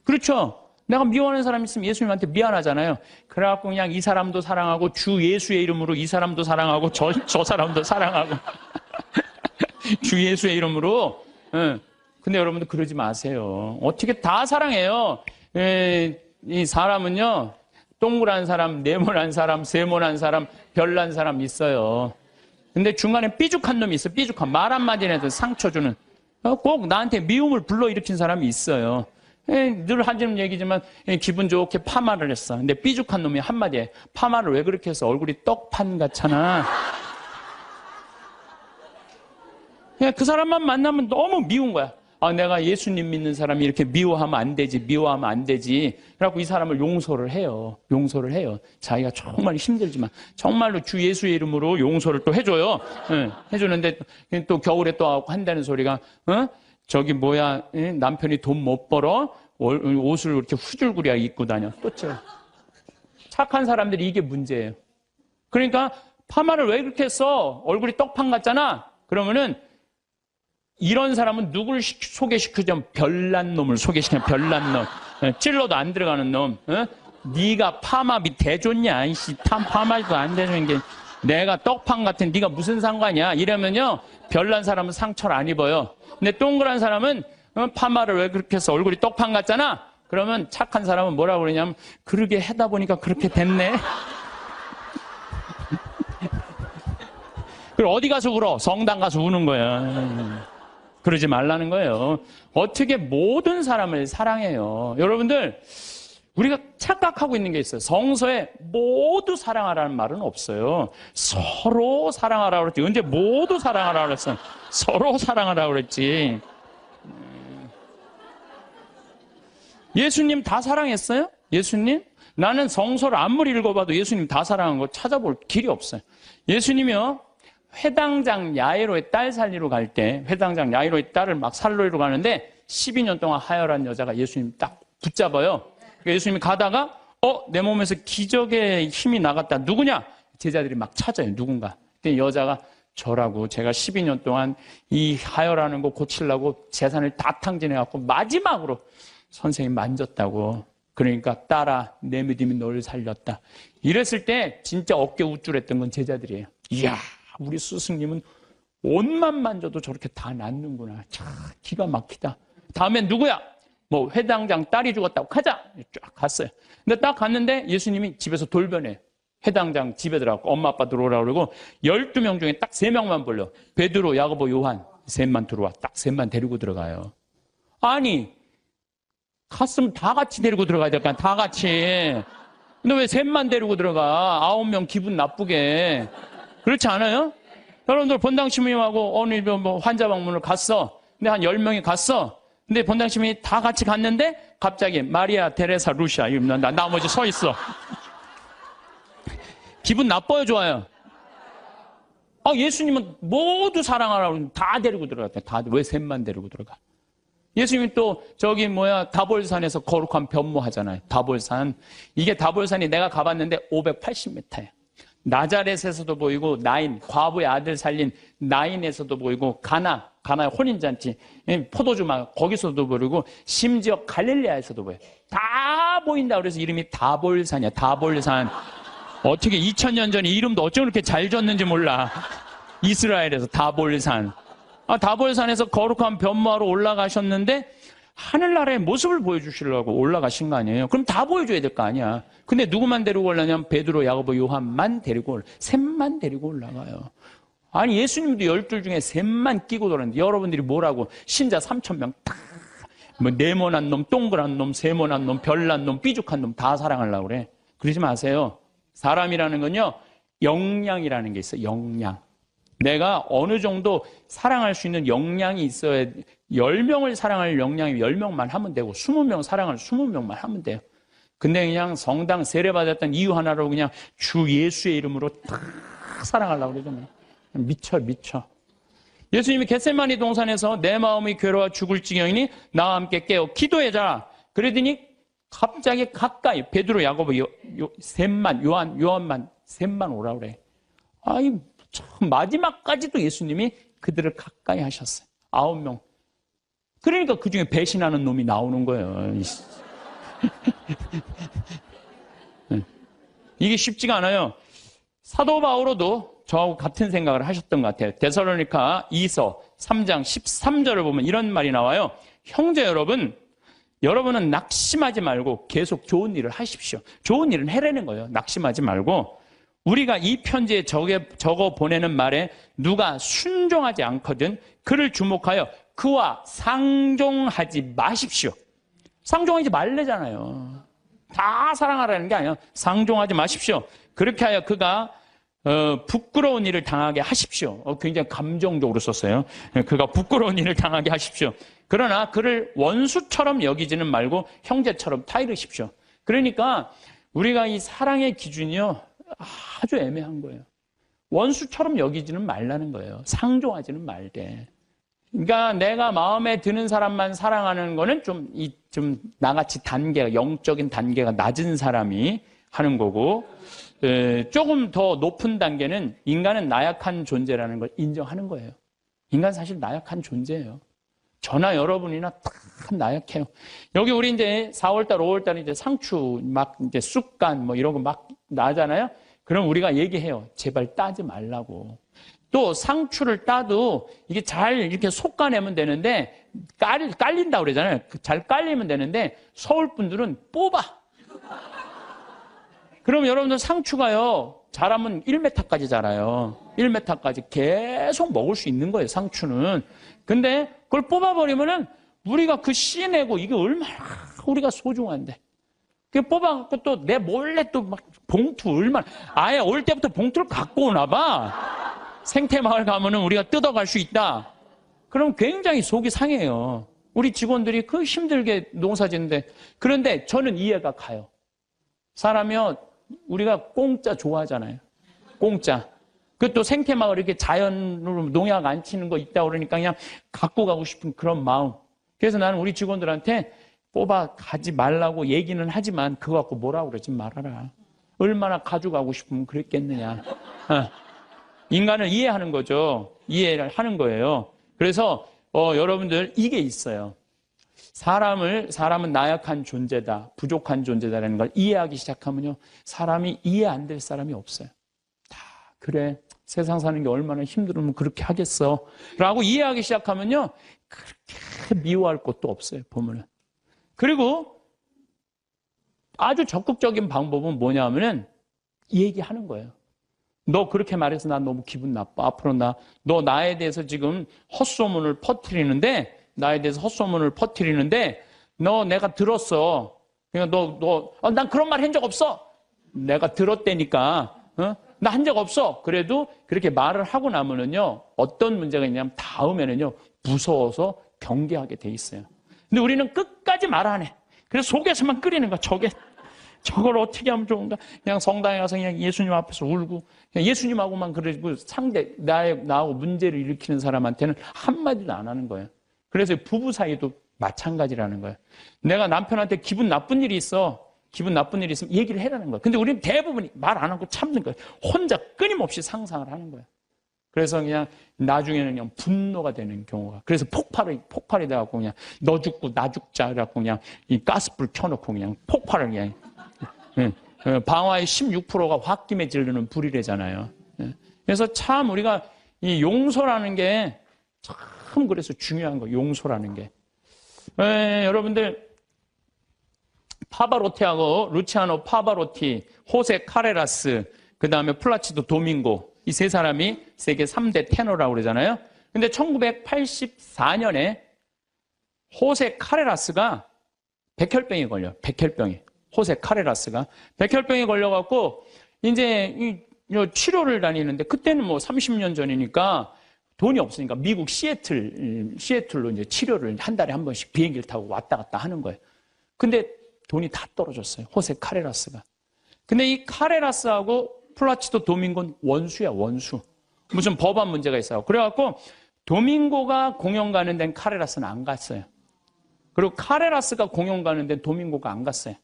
그렇죠? 내가 미워하는 사람이 있으면 예수님한테 미안하잖아요. 그래갖고 그냥 이 사람도 사랑하고 주 예수의 이름으로 이 사람도 사랑하고 저 사람도 사랑하고 주 예수의 이름으로. 근데 여러분들 그러지 마세요. 어떻게 다 사랑해요. 이 사람은요, 동그란 사람, 네모난 사람, 세모난 사람, 별난 사람 있어요. 근데 중간에 삐죽한 놈이 있어. 삐죽한 말 한마디 해도 상처 주는. 꼭 나한테 미움을 불러일으킨 사람이 있어요. 늘 하는 얘기지만 기분 좋게 파마를 했어. 근데 삐죽한 놈이 한마디에 파마를 왜 그렇게 해서 얼굴이 떡판 같잖아. 그냥 그 사람만 만나면 너무 미운 거야. 내가 예수님 믿는 사람이 이렇게 미워하면 안 되지. 그래갖고 이 사람을 용서를 해요. 자기가 정말 힘들지만 정말로 주 예수의 이름으로 용서를 또 해줘요. 해주는데 또 겨울에 또 한다는 소리가 남편이 돈 못 벌어 옷을 이렇게 후줄구리하게 입고 다녀. 또 착한 사람들이 이게 문제예요. 그러니까 파마를 왜 그렇게 했어? 얼굴이 떡판 같잖아. 그러면은 이런 사람은 누굴 소개시키자면 별난 놈을 소개시키면 별난 놈. 찔러도 안 들어가는 놈. 네가 파마비 대줬냐? 파마도 안 되는 게 내가 떡판 같은 네가 무슨 상관이야? 이러면요 별난 사람은 상처를 안 입어요. 근데 동그란 사람은 파마를 왜 그렇게 해서 얼굴이 떡판 같잖아? 그러면 착한 사람은 뭐라고 그러냐면, 그러게 하다 보니까 그렇게 됐네. 그리고 어디 가서 울어? 성당 가서 우는 거야. 그러지 말라는 거예요. 어떻게 모든 사람을 사랑해요. 여러분들, 우리가 착각하고 있는 게 있어요. 성서에 모두 사랑하라는 말은 없어요. 서로 사랑하라고 그랬지. 언제 모두 사랑하라고 그랬어? 서로 사랑하라고 그랬지. 예수님 다 사랑했어요? 예수님? 나는 성서를 아무리 읽어봐도 예수님 다 사랑한 거 찾아볼 길이 없어요. 예수님이요, 회당장 야이로의 딸 살리러 갈 때, 회당장 야이로의 딸을 막 살리러 가는데 12년 동안 하혈한 여자가 예수님 딱 붙잡아요. 그러니까 예수님이 가다가 내 몸에서 기적의 힘이 나갔다. 누구냐? 제자들이 막 찾아요. 누군가. 근데 여자가 저라고, 제가 12년 동안 이 하혈하는 거 고치려고 재산을 다 탕진해갖고 마지막으로 선생님 만졌다고. 그러니까 딸아, 내 믿음이 너를 살렸다. 이랬을 때 진짜 어깨 우쭐했던 건 제자들이에요. 이야, 우리 스승님은 옷만 만져도 저렇게 다 낫는구나. 참 기가 막히다. 다음엔 누구야? 뭐 회당장 딸이 죽었다고 가자. 쫙 갔어요. 근데 딱 갔는데 예수님이 집에서 돌변해요. 회당장 집에 들어가고 엄마 아빠 들어오라고 그러고 12명 중에 딱 3명만 불러. 베드로, 야고보, 요한 셋만 들어와. 딱 셋만 데리고 들어가요. 아니, 갔으면 다 같이 데리고 들어가야 될 거 아니야. 다 같이. 근데 왜 셋만 데리고 들어가? 9명 기분 나쁘게. 그렇지 않아요? 여러분들 본당 시민님하고 오늘 뭐 환자 방문을 갔어. 근데 한 10명이 갔어. 근데 본당 시민이 다 같이 갔는데 갑자기 마리아, 테레사, 루시아 이러면 나머지 서 있어. 기분 나빠요, 좋아요? 예수님은 모두 사랑하라고 다 데리고 들어갔대. 다. 왜 셋만 데리고 들어가? 예수님이 또 다볼산에서 거룩한 변모하잖아요. 다볼산. 이게 다볼산이 내가 가봤는데 580m예요. 나자렛에서도 보이고 과부의 아들 살린 나인에서도 보이고 가나의 혼인잔치, 포도주막 거기서도 보이고 심지어 갈릴레아에서도 보여요. 다 보인다. 그래서 이름이 다볼산이야. 다볼산. 어떻게 2000년 전에 이름도 어쩜 그렇게 잘 졌는지 몰라. 이스라엘에서 다볼산. 다볼산에서 거룩한 변모하러 올라가셨는데 하늘나라의 모습을 보여주시려고 올라가신 거 아니에요? 그럼 다 보여줘야 될 거 아니야. 근데 누구만 데리고 올라냐면 베드로, 야고보, 요한만 데리고 셋만 데리고 올라가요. 아니 예수님도 12 중에 셋만 끼고 돌았는데 여러분들이 뭐라고 신자 3000명 다 뭐 네모난 놈, 동그란 놈, 세모난 놈, 별난 놈, 삐죽한 놈 다 사랑하려고 그래. 그러지 마세요. 사람이라는 건요, 역량이라는 게 있어요. 역량. 내가 어느 정도 사랑할 수 있는 역량이 있어야 10명을 사랑할 역량이 10명만 하면 되고 20명 사랑할 20명만 하면 돼요. 근데 그냥 성당 세례받았던 이유 하나로 그냥 주 예수의 이름으로 다 사랑하려고 그러잖아요. 미쳐. 예수님이 겟세마니 동산에서 내 마음이 괴로워 죽을 지경이니 나와 함께 깨어 기도해자. 그러더니 갑자기 가까이 베드로, 야고보, 셋만, 요한만 셋만 오라 그래. 참 마지막까지도 예수님이 그들을 가까이 하셨어요. 9명. 그러니까 그 중에 배신하는 놈이 나오는 거예요. 이게 쉽지가 않아요. 사도 바오로도 저하고 같은 생각을 하셨던 것 같아요. 데살로니가 2서 3장 13절을 보면 이런 말이 나와요. 형제 여러분, 여러분은 낙심하지 말고 계속 좋은 일을 하십시오. 좋은 일은 해내는 거예요. 낙심하지 말고. 우리가 이 편지에 적어 보내는 말에 누가 순종하지 않거든 그를 주목하여 그와 상종하지 마십시오. 상종하지 말래잖아요. 다 사랑하라는 게 아니에요. 상종하지 마십시오. 그렇게 하여 그가 부끄러운 일을 당하게 하십시오. 굉장히 감정적으로 썼어요. 그가 부끄러운 일을 당하게 하십시오. 그러나 그를 원수처럼 여기지는 말고 형제처럼 타이르십시오. 그러니까 우리가 이 사랑의 기준이요, 아주 애매한 거예요. 원수처럼 여기지는 말라는 거예요. 상종하지는 말되. 그러니까 내가 마음에 드는 사람만 사랑하는 거는 좀 나같이 영적인 단계가 낮은 사람이 하는 거고, 조금 더 높은 단계는 인간은 나약한 존재라는 걸 인정하는 거예요. 인간 사실 나약한 존재예요. 저나 여러분이나 다 나약해요. 여기 우리 이제 4월달, 5월달 이제 상추 막 이제 쑥간 뭐 이런 거 막 나잖아요. 그럼 우리가 얘기해요. 제발 따지 말라고. 또 상추를 따도 이게 잘 이렇게 솎아내면 되는데 깔린다고 그러잖아요. 잘 깔리면 되는데 서울 분들은 뽑아. 그럼 여러분들 상추가요. 자라면 1m까지 자라요. 1m까지 계속 먹을 수 있는 거예요, 상추는. 근데 그걸 뽑아버리면은 우리가 그 씨 내고 이게 얼마나 우리가 소중한데. 그 뽑아갖고 또 내 몰래 또 막 봉투 얼마나, 아예 올 때부터 봉투를 갖고 오나 봐. 생태마을 가면은 우리가 뜯어갈 수 있다. 그럼 굉장히 속이 상해요. 우리 직원들이 그 힘들게 농사 짓는데. 그런데 저는 이해가 가요. 사람이요, 우리가 공짜 좋아하잖아요. 공짜. 그것도 생태마을 이렇게 자연으로 농약 안 치는 거 있다 그러니까 그냥 갖고 가고 싶은 그런 마음. 그래서 나는 우리 직원들한테 뽑아 가지 말라고 얘기는 하지만 그거 갖고 뭐라고 그러지 말아라. 얼마나 가져가고 싶으면 그랬겠느냐. 인간을 이해하는 거죠. 이해를 하는 거예요. 그래서 여러분들 이게 있어요. 사람은 나약한 존재다, 부족한 존재다라는 걸 이해하기 시작하면요, 사람이 이해 안 될 사람이 없어요. 다 그래, 세상 사는 게 얼마나 힘들으면 그렇게 하겠어 라고 이해하기 시작하면요, 그렇게 미워할 것도 없어요, 보면은. 그리고 아주 적극적인 방법은 뭐냐면은 얘기하는 거예요. 너 그렇게 말해서 난 너무 기분 나빠. 앞으로 너 나에 대해서 지금 헛소문을 퍼뜨리는데, 너 내가 들었어. 그러니까 난 그런 말 한 적 없어. 내가 들었다니까. 나 한 적 없어. 그래도 그렇게 말을 하고 나면은요, 어떤 문제가 있냐면 다음에는요, 무서워서 경계하게 돼 있어요. 근데 우리는 끝까지 말 안 해. 그래서 속에서만 끓이는 거야. 저걸 어떻게 하면 좋은가? 그냥 성당에 가서 그냥 예수님 앞에서 울고, 그냥 예수님하고만 그러고 나하고 문제를 일으키는 사람한테는 한마디도 안 하는 거예요. 그래서 부부 사이도 마찬가지라는 거예요. 내가 남편한테 기분 나쁜 일이 있으면 얘기를 해라는 거예요. 근데 우리는 대부분이 말 안 하고 참는 거예요. 혼자 끊임없이 상상을 하는 거예요. 그래서 그냥 나중에는 그냥 분노가 되는 경우가. 그래서 폭발이 돼갖고 그냥 너 죽고 나 죽자. 그래갖고 그냥 이 가스불 켜놓고 그냥 폭발을 그냥. 방화의 16%가 홧김에 지르는 불이래잖아요. 그래서 참 우리가 이 용서라는 게 참 그래서 중요한 거예요. 용서라는 게. 여러분들 파바로티하고 루치아노 파바로티, 호세 카레라스, 그 다음에 플라치도 도밍고, 이 세 사람이 세계 3대 테너라고 그러잖아요. 근데 1984년에 호세 카레라스가 백혈병에 걸려요. 호세 카레라스가 백혈병에 걸려갖고 이제 치료를 다니는데, 그때는 뭐 30년 전이니까 돈이 없으니까 미국 시애틀로 이제 치료를 한 달에 한 번씩 비행기를 타고 왔다 갔다 하는 거예요. 근데 돈이 다 떨어졌어요. 호세 카레라스가. 근데 이 카레라스하고 플라치도 도밍고는 원수야, 원수. 무슨 법안 문제가 있어요. 그래갖고 도밍고가 공연 가는 데는 카레라스는 안 갔어요. 그리고 카레라스가 공연 가는 데는 도밍고가 안 갔어요.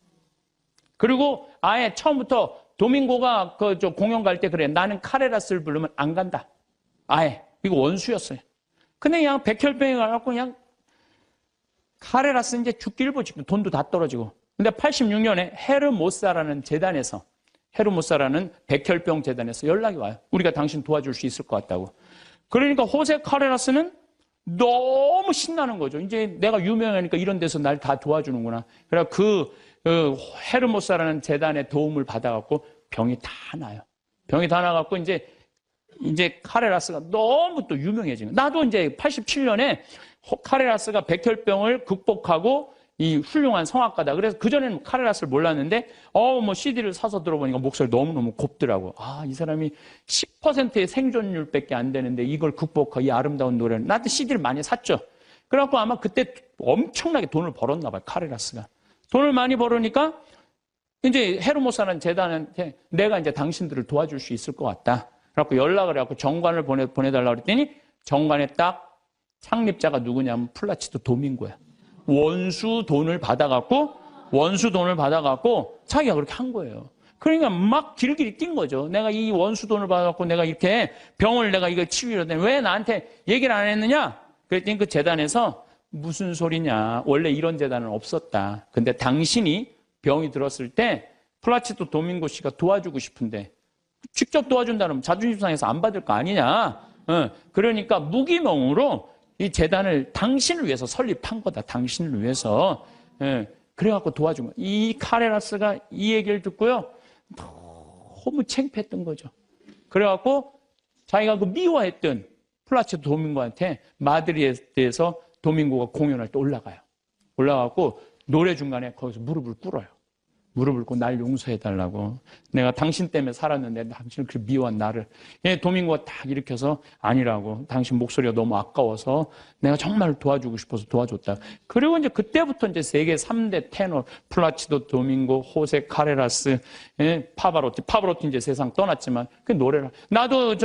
그리고 아예 처음부터 도밍고가 공연 갈 때 그래, 나는 카레라스를 부르면 안 간다. 아예. 이거 원수였어요. 근데 그냥 백혈병에 가갖고 그냥 카레라스 이제 죽기 일보 직전, 돈도 다 떨어지고. 근데 86년에 헤르모사라는 백혈병 재단에서 연락이 와요. 우리가 당신 도와줄 수 있을 것 같다고. 그러니까 호세 카레라스는 너무 신나는 거죠. 이제 내가 유명하니까 이런 데서 날 다 도와주는구나. 그래서 그 헤르모사라는 재단의 도움을 받아갖고 병이 다 나요. 병이 다 나갖고 이제 카레라스가 너무 또 유명해지는. 나도 이제 87년에 카레라스가 백혈병을 극복하고 이 훌륭한 성악가다. 그래서 그전에는 카레라스를 몰랐는데, 뭐 CD를 사서 들어보니까 목소리 너무너무 곱더라고. 이 사람이 10%의 생존율밖에 안 되는데 이걸 극복하고 이 아름다운 노래를. 나도 CD를 많이 샀죠. 그래갖고 아마 그때 엄청나게 돈을 벌었나 봐요, 카레라스가. 돈을 많이 벌으니까 이제 헤르모사라는 재단한테 내가 이제 당신들을 도와줄 수 있을 것 같다. 그래갖고 연락을 해갖고 정관을 보내달라고 그랬더니 정관에 딱 창립자가 누구냐면 플라치도 도밍고야. 원수 돈을 받아갖고 자기가 그렇게 한 거예요. 그러니까 막 길길이 뛴 거죠. 내가 이 원수 돈을 받아갖고 내가 이렇게 병을 내가 이거 치유를 했더니 왜 나한테 얘기를 안 했느냐? 그랬더니 그 재단에서 무슨 소리냐. 원래 이런 재단은 없었다. 근데 당신이 병이 들었을 때 플라치도 도밍고 씨가 도와주고 싶은데 직접 도와준다면 자존심 상해서 안 받을 거 아니냐. 그러니까 무기명으로 이 재단을 당신을 위해서 설립한 거다. 당신을 위해서. 그래갖고 도와준 거예요. 이 카레라스가 이 얘기를 듣고요. 너무 창피했던 거죠. 그래갖고 자기가 그 미워했던 플라치도 도밍고한테 마드리드에서 도밍고가 공연할 때 올라가요. 올라가고 노래 중간에 거기서 무릎을 꿇어요. 무릎을 꿇고 날 용서해달라고. 내가 당신 때문에 살았는데 당신을 그렇게 미워한 나를. 도밍고가 딱 일으켜서 아니라고. 당신 목소리가 너무 아까워서 내가 정말 도와주고 싶어서 도와줬다. 그리고 이제 그때부터 이제 세계 3대 테너 플라치도 도밍고, 호세 카레라스, 파바로티 이제 세상 떠났지만 그 노래를 나도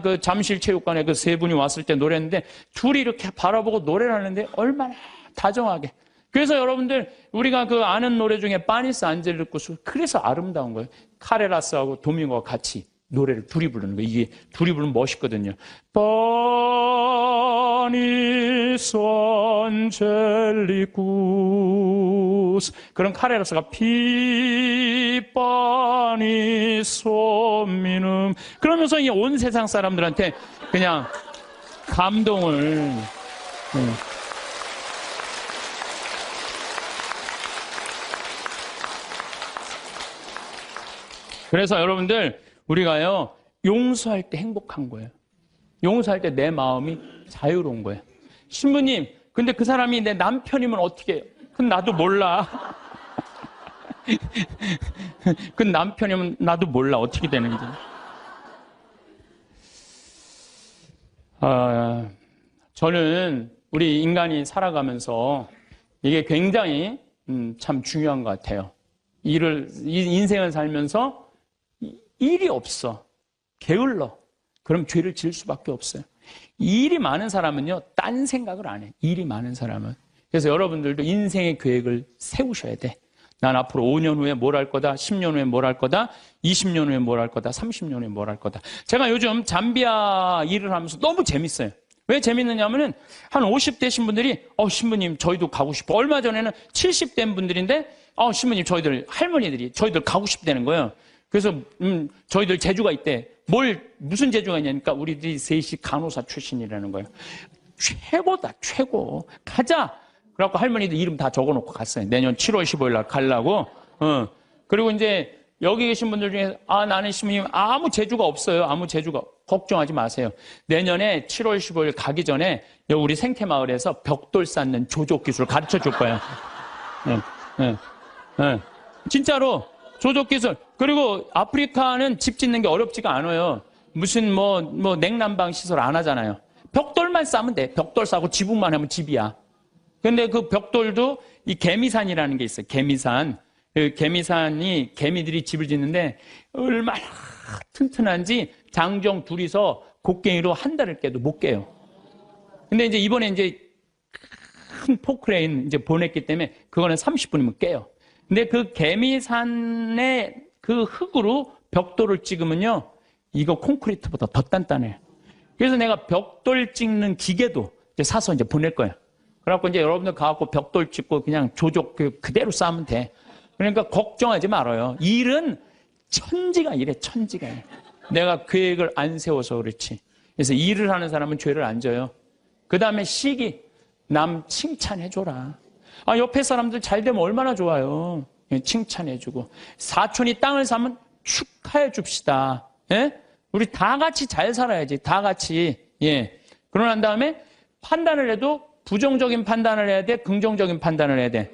그 잠실 체육관에 그 세 분이 왔을 때 노래했는데 둘이 이렇게 바라보고 노래를 하는데 얼마나 다정하게. 그래서 여러분들 우리가 그 아는 노래 중에 파니스 안젤리쿠스 그래서 아름다운 거예요. 카레라스하고 도밍고가 같이 노래를 둘이 부르는 거예요. 이게 둘이 부르면 멋있거든요. 파니스 안젤리쿠스 그런 카레라스가 파니스 미눔 그러면서 이 온 세상 사람들한테 그냥 감동을 그래서 여러분들 우리가요 용서할 때 행복한 거예요. 용서할 때 내 마음이 자유로운 거예요. 신부님 근데 그 사람이 내 남편이면 어떻게 해요? 그건 나도 몰라. 그 남편이면 나도 몰라 어떻게 되는지. 저는 우리 인간이 살아가면서 이게 굉장히 참 중요한 것 같아요. 인생을 살면서 일이 없어. 게을러. 그럼 죄를 지을 수밖에 없어요. 일이 많은 사람은요, 딴 생각을 안 해. 일이 많은 사람은. 그래서 여러분들도 인생의 계획을 세우셔야 돼. 난 앞으로 5년 후에 뭘 할 거다, 10년 후에 뭘 할 거다, 20년 후에 뭘 할 거다, 30년 후에 뭘 할 거다. 제가 요즘 잠비아 일을 하면서 너무 재밌어요. 왜 재밌느냐면은 한 50대신 분들이 신부님 저희도 가고 싶어. 얼마 전에는 70대 분들인데 신부님 할머니들이 저희들 가고 싶다는 거예요. 그래서 저희들 재주가 있대. 무슨 재주가 있냐니까 우리들이 셋이 간호사 출신이라는 거예요. 최고다 최고. 가자. 그래갖고 할머니들 이름 다 적어놓고 갔어요. 내년 7월 15일 날 가려고. 그리고 이제 여기 계신 분들 중에 나는 신부님 아무 재주가 없어요. 아무 재주가 걱정하지 마세요. 내년에 7월 15일 가기 전에 여기 우리 생태마을에서 벽돌 쌓는 조족 기술 가르쳐 줄 거예요. 진짜로 조족 기술. 그리고 아프리카는 집 짓는 게 어렵지가 않아요. 무슨 냉난방 시설 안 하잖아요. 벽돌만 싸면 돼. 벽돌 싸고 지붕만 하면 집이야. 근데 그 벽돌도 이 개미산이라는 게 있어요. 개미산. 그 개미산이 개미들이 집을 짓는데 얼마나 튼튼한지 장정 둘이서 곡괭이로 한 달을 깨도 못 깨요. 근데 이제 이번에 큰 포크레인 보냈기 때문에 그거는 30분이면 깨요. 근데 그 개미산의 그 흙으로 벽돌을 찍으면요, 이거 콘크리트보다 더 단단해요. 그래서 내가 벽돌 찍는 기계도 사서 보낼 거예요. 그래갖고 여러분들 가갖고 벽돌 찍고 그냥 조족 그대로 쌓으면 돼. 그러니까 걱정하지 말아요. 일은 천지가 이래, 천지가 이래. 내가 계획을 안 세워서 그렇지. 그래서 일을 하는 사람은 죄를 안 져요. 그 다음에 시기, 남 칭찬해줘라. 옆에 사람들 잘 되면 얼마나 좋아요. 칭찬해주고. 사촌이 땅을 사면 축하해 줍시다. 예? 우리 다 같이 잘 살아야지. 다 같이. 예. 그러고 난 다음에 판단을 해도 부정적인 판단을 해야 돼? 긍정적인 판단을 해야 돼?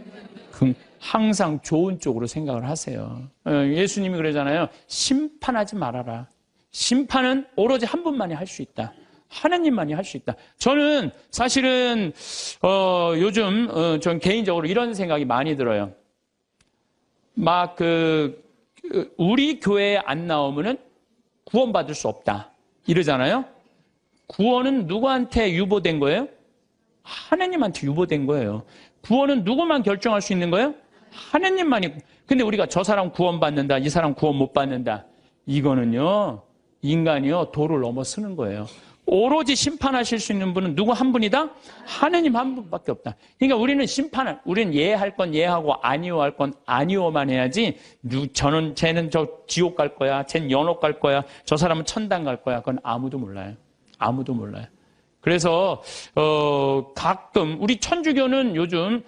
항상 좋은 쪽으로 생각을 하세요. 예수님이 그러잖아요. 심판하지 말아라. 심판은 오로지 한 분만이 할 수 있다. 하나님만이 할 수 있다. 저는 사실은 요즘 전 개인적으로 이런 생각이 많이 들어요. 우리 교회에 안 나오면은 구원받을 수 없다 이러잖아요. 구원은 누구한테 유보된 거예요? 하나님한테 유보된 거예요. 구원은 누구만 결정할 수 있는 거예요? 하나님만이. 근데 우리가 저 사람 구원받는다, 이 사람 구원 못 받는다, 이거는요, 인간이요 도를 넘어서는 거예요. 오로지 심판하실 수 있는 분은 누구 한 분이다? 하나님 한 분밖에 없다. 그러니까 우리는 예할 건 예하고 아니오 할 건 아니오만 해야지, 쟤는 저 지옥 갈 거야, 쟤는 연옥 갈 거야, 저 사람은 천당 갈 거야, 그건 아무도 몰라요. 아무도 몰라요. 그래서 가끔 우리 천주교는 요즘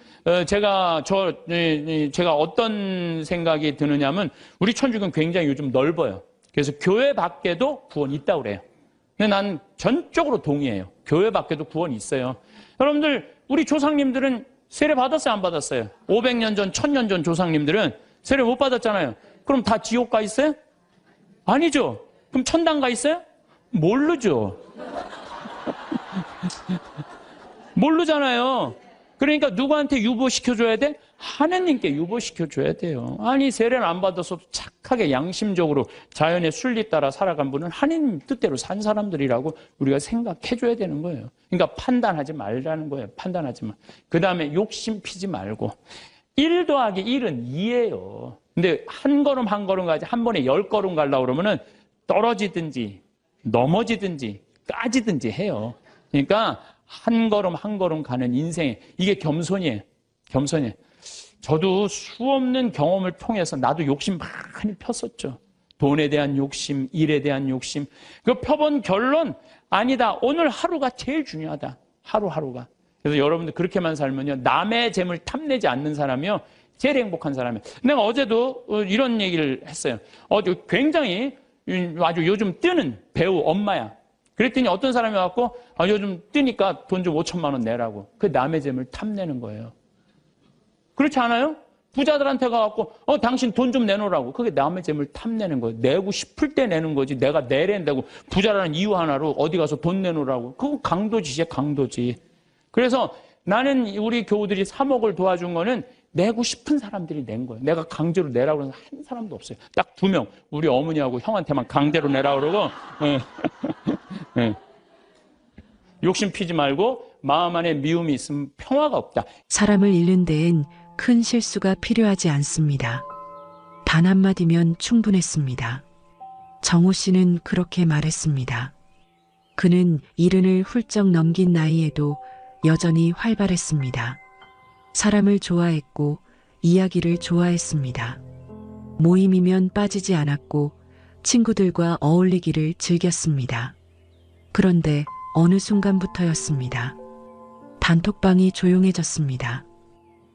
제가 어떤 생각이 드느냐면 우리 천주교는 굉장히 요즘 넓어요. 그래서 교회 밖에도 구원이 있다고 그래요. 근데 난 전적으로 동의해요. 교회 밖에도 구원이 있어요. 여러분들 우리 조상님들은 세례 받았어요, 안 받았어요? 500년 전, 1000년 전 조상님들은 세례 못 받았잖아요. 그럼 다 지옥 가 있어요? 아니죠. 그럼 천당 가 있어요? 모르죠. 모르잖아요. 그러니까 누구한테 유보시켜줘야 돼? 하느님께 유보시켜줘야 돼요. 아니 세례를 안 받아서 착하게 양심적으로 자연의 순리 따라 살아간 분은 하느님 뜻대로 산 사람들이라고 우리가 생각해줘야 되는 거예요. 그러니까 판단하지 말라는 거예요. 판단하지 마. 그 다음에 욕심 피지 말고 1 더하기 1은 2예요. 근데 한 걸음 한 걸음 가지 한 번에 10걸음 가려고 그러면은 떨어지든지 넘어지든지 까지든지 해요. 그러니까 한 걸음 한 걸음 가는 인생에 이게 겸손이에요. 겸손이에요. 저도 수없는 경험을 통해서 나도 욕심 많이 폈었죠. 돈에 대한 욕심, 일에 대한 욕심. 그 펴본 결론 아니다. 오늘 하루가 제일 중요하다. 하루하루가. 그래서 여러분들 그렇게만 살면요. 남의 재물 탐내지 않는 사람이요. 제일 행복한 사람이에요. 내가 어제도 이런 얘기를 했어요. 굉장히 아주 요즘 뜨는 배우 엄마야. 그랬더니 어떤 사람이 와갖고 요즘 뜨니까 돈 좀 5천만 원 내라고. 그 남의 재물 탐내는 거예요. 그렇지 않아요? 부자들한테 가갖고 당신 돈 좀 내놓으라고. 그게 남의 재물 탐내는 거예요. 내고 싶을 때 내는 거지. 내가 내랜다고 부자라는 이유 하나로 어디 가서 돈 내놓으라고. 그거 강도짓이야, 강도짓. 그래서 나는 우리 교우들이 3억을 도와준 거는 내고 싶은 사람들이 낸 거예요. 내가 강제로 내라고 해서 한 사람도 없어요. 딱 2명. 우리 어머니하고 형한테만 강제로 내라고 그러고. 네. 욕심 피지 말고 마음 안에 미움이 있으면 평화가 없다. 사람을 잃는 데엔 큰 실수가 필요하지 않습니다. 단 한마디면 충분했습니다. 정호 씨는 그렇게 말했습니다. 그는 70을 훌쩍 넘긴 나이에도 여전히 활발했습니다. 사람을 좋아했고 이야기를 좋아했습니다. 모임이면 빠지지 않았고 친구들과 어울리기를 즐겼습니다. 그런데 어느 순간부터였습니다. 단톡방이 조용해졌습니다.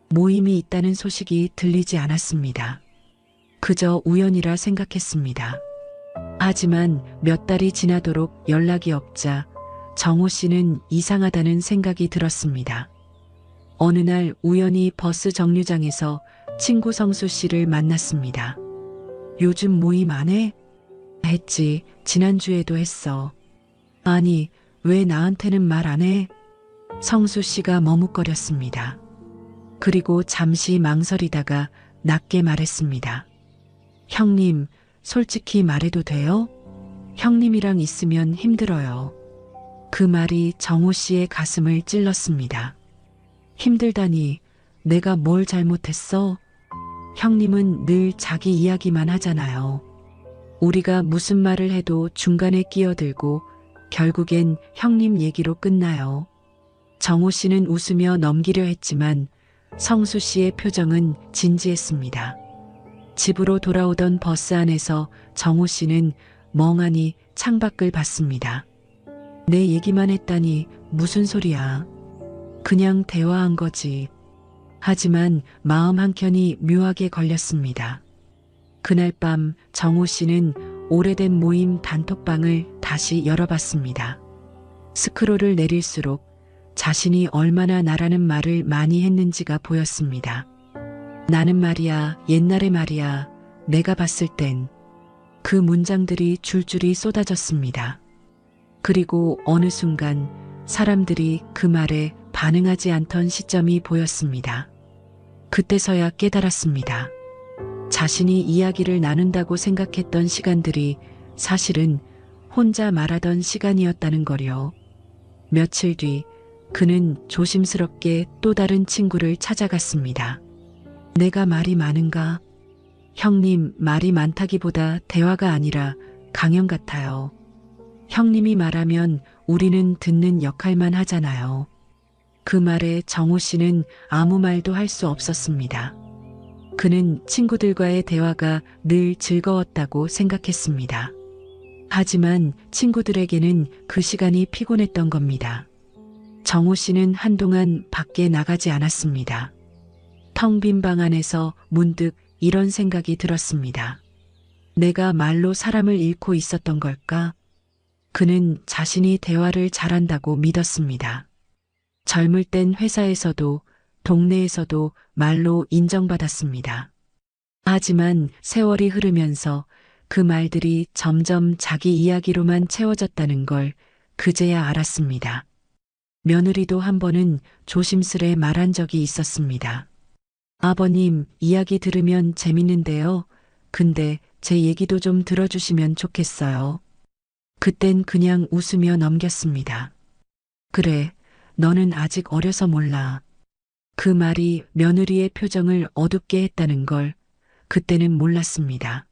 모임이 있다는 소식이 들리지 않았습니다. 그저 우연이라 생각했습니다. 하지만 몇 달이 지나도록 연락이 없자 정호 씨는 이상하다는 생각이 들었습니다. 어느 날 우연히 버스 정류장에서 친구 성수 씨를 만났습니다. 요즘 모임 안 해? 했지. 지난주에도 했어. 아니, 왜 나한테는 말 안 해? 성수 씨가 머뭇거렸습니다. 그리고 잠시 망설이다가 낮게 말했습니다. 형님, 솔직히 말해도 돼요? 형님이랑 있으면 힘들어요. 그 말이 정호 씨의 가슴을 찔렀습니다. 힘들다니, 내가 뭘 잘못했어? 형님은 늘 자기 이야기만 하잖아요. 우리가 무슨 말을 해도 중간에 끼어들고 결국엔 형님 얘기로 끝나요. 정호 씨는 웃으며 넘기려 했지만 성수 씨의 표정은 진지했습니다. 집으로 돌아오던 버스 안에서 정호 씨는 멍하니 창밖을 봤습니다. 내 얘기만 했다니 무슨 소리야. 그냥 대화한 거지. 하지만 마음 한켠이 묘하게 걸렸습니다. 그날 밤 정호 씨는 오래된 모임 단톡방을 다시 열어봤습니다. 스크롤을 내릴수록 자신이 얼마나 나라는 말을 많이 했는지가 보였습니다. 나는 말이야, 옛날에 말이야, 내가 봤을 땐. 그 문장들이 줄줄이 쏟아졌습니다. 그리고 어느 순간 사람들이 그 말에 반응하지 않던 시점이 보였습니다. 그때서야 깨달았습니다. 자신이 이야기를 나눈다고 생각했던 시간들이 사실은 혼자 말하던 시간이었다는 거요. 며칠 뒤 그는 조심스럽게 또 다른 친구를 찾아갔습니다. 내가 말이 많은가? 형님, 말이 많다기보다 대화가 아니라 강연 같아요. 형님이 말하면 우리는 듣는 역할만 하잖아요. 그 말에 정호 씨는 아무 말도 할 수 없었습니다. 그는 친구들과의 대화가 늘 즐거웠다고 생각했습니다. 하지만 친구들에게는 그 시간이 피곤했던 겁니다. 정호 씨는 한동안 밖에 나가지 않았습니다. 텅 빈 방 안에서 문득 이런 생각이 들었습니다. 내가 말로 사람을 잃고 있었던 걸까? 그는 자신이 대화를 잘한다고 믿었습니다. 젊을 땐 회사에서도 동네에서도 말로 인정받았습니다. 하지만 세월이 흐르면서 그 말들이 점점 자기 이야기로만 채워졌다는 걸 그제야 알았습니다. 며느리도 한 번은 조심스레 말한 적이 있었습니다. 아버님, 이야기 들으면 재밌는데요. 근데 제 얘기도 좀 들어주시면 좋겠어요. 그땐 그냥 웃으며 넘겼습니다. 그래, 너는 아직 어려서 몰라. 그 말이 며느리의 표정을 어둡게 했다는 걸 그때는 몰랐습니다.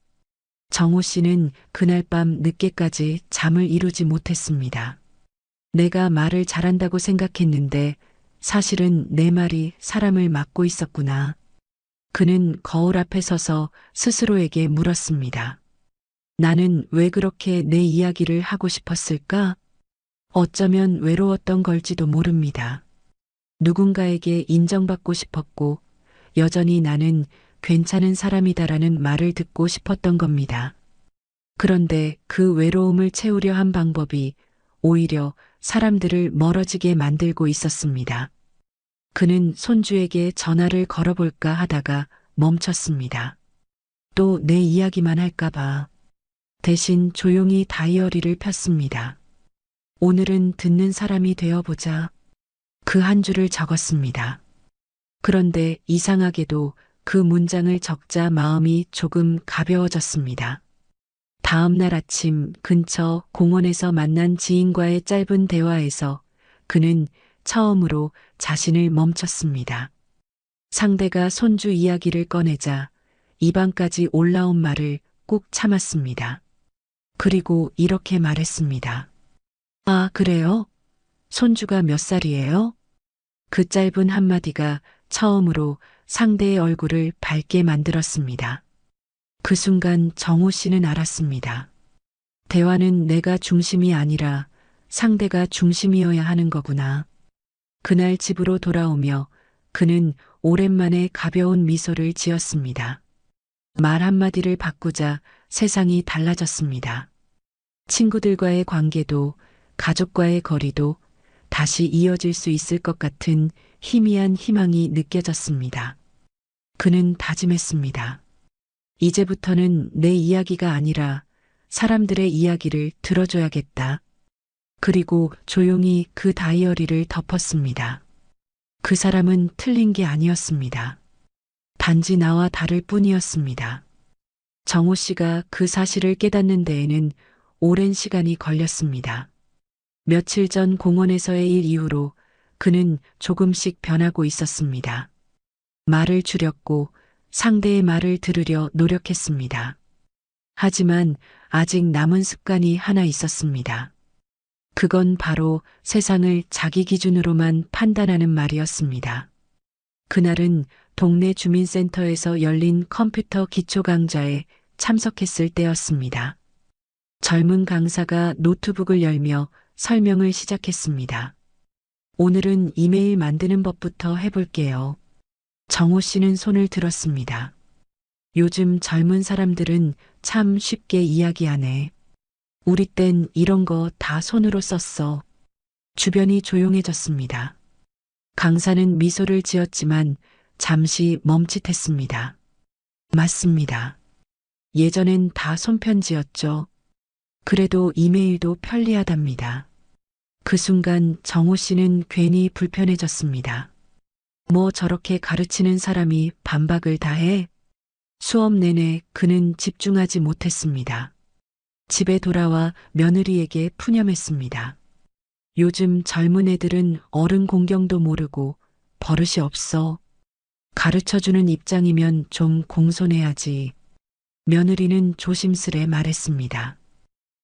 정호 씨는 그날 밤 늦게까지 잠을 이루지 못했습니다. 내가 말을 잘한다고 생각했는데 사실은 내 말이 사람을 막고 있었구나. 그는 거울 앞에 서서 스스로에게 물었습니다. 나는 왜 그렇게 내 이야기를 하고 싶었을까? 어쩌면 외로웠던 걸지도 모릅니다. 누군가에게 인정받고 싶었고 여전히 나는 괜찮은 사람이다라는 말을 듣고 싶었던 겁니다. 그런데 그 외로움을 채우려 한 방법이 오히려 사람들을 멀어지게 만들고 있었습니다. 그는 손주에게 전화를 걸어볼까 하다가 멈췄습니다. 또 내 이야기만 할까봐. 대신 조용히 다이어리를 폈습니다. 오늘은 듣는 사람이 되어보자. 그 한 줄을 적었습니다. 그런데 이상하게도 그 문장을 적자 마음이 조금 가벼워졌습니다. 다음 날 아침 근처 공원에서 만난 지인과의 짧은 대화에서 그는 처음으로 자신을 멈췄습니다. 상대가 손주 이야기를 꺼내자 입안까지 올라온 말을 꾹 참았습니다. 그리고 이렇게 말했습니다. 아, 그래요? 손주가 몇 살이에요? 그 짧은 한마디가 처음으로 상대의 얼굴을 밝게 만들었습니다. 그 순간 정호 씨는 알았습니다. 대화는 내가 중심이 아니라 상대가 중심이어야 하는 거구나. 그날 집으로 돌아오며 그는 오랜만에 가벼운 미소를 지었습니다. 말 한마디를 바꾸자 세상이 달라졌습니다. 친구들과의 관계도 가족과의 거리도 다시 이어질 수 있을 것 같은 희미한 희망이 느껴졌습니다. 그는 다짐했습니다. 이제부터는 내 이야기가 아니라 사람들의 이야기를 들어줘야겠다. 그리고 조용히 그 다이어리를 덮었습니다. 그 사람은 틀린 게 아니었습니다. 단지 나와 다를 뿐이었습니다. 정호 씨가 그 사실을 깨닫는 데에는 오랜 시간이 걸렸습니다. 며칠 전 공원에서의 일 이후로 그는 조금씩 변하고 있었습니다. 말을 줄였고 상대의 말을 들으려 노력했습니다. 하지만 아직 남은 습관이 하나 있었습니다. 그건 바로 세상을 자기 기준으로만 판단하는 말이었습니다. 그날은 동네 주민센터에서 열린 컴퓨터 기초 강좌에 참석했을 때였습니다. 젊은 강사가 노트북을 열며 설명을 시작했습니다. 오늘은 이메일 만드는 법부터 해볼게요. 정호 씨는 손을 들었습니다. 요즘 젊은 사람들은 참 쉽게 이야기하네. 우리 땐 이런 거 다 손으로 썼어. 주변이 조용해졌습니다. 강사는 미소를 지었지만 잠시 멈칫했습니다. 맞습니다. 예전엔 다 손편지였죠. 그래도 이메일도 편리하답니다. 그 순간 정호 씨는 괜히 불편해졌습니다. 뭐 저렇게 가르치는 사람이 반박을 다 해? 수업 내내 그는 집중하지 못했습니다. 집에 돌아와 며느리에게 푸념했습니다. 요즘 젊은 애들은 어른 공경도 모르고 버릇이 없어. 가르쳐주는 입장이면 좀 공손해야지. 며느리는 조심스레 말했습니다.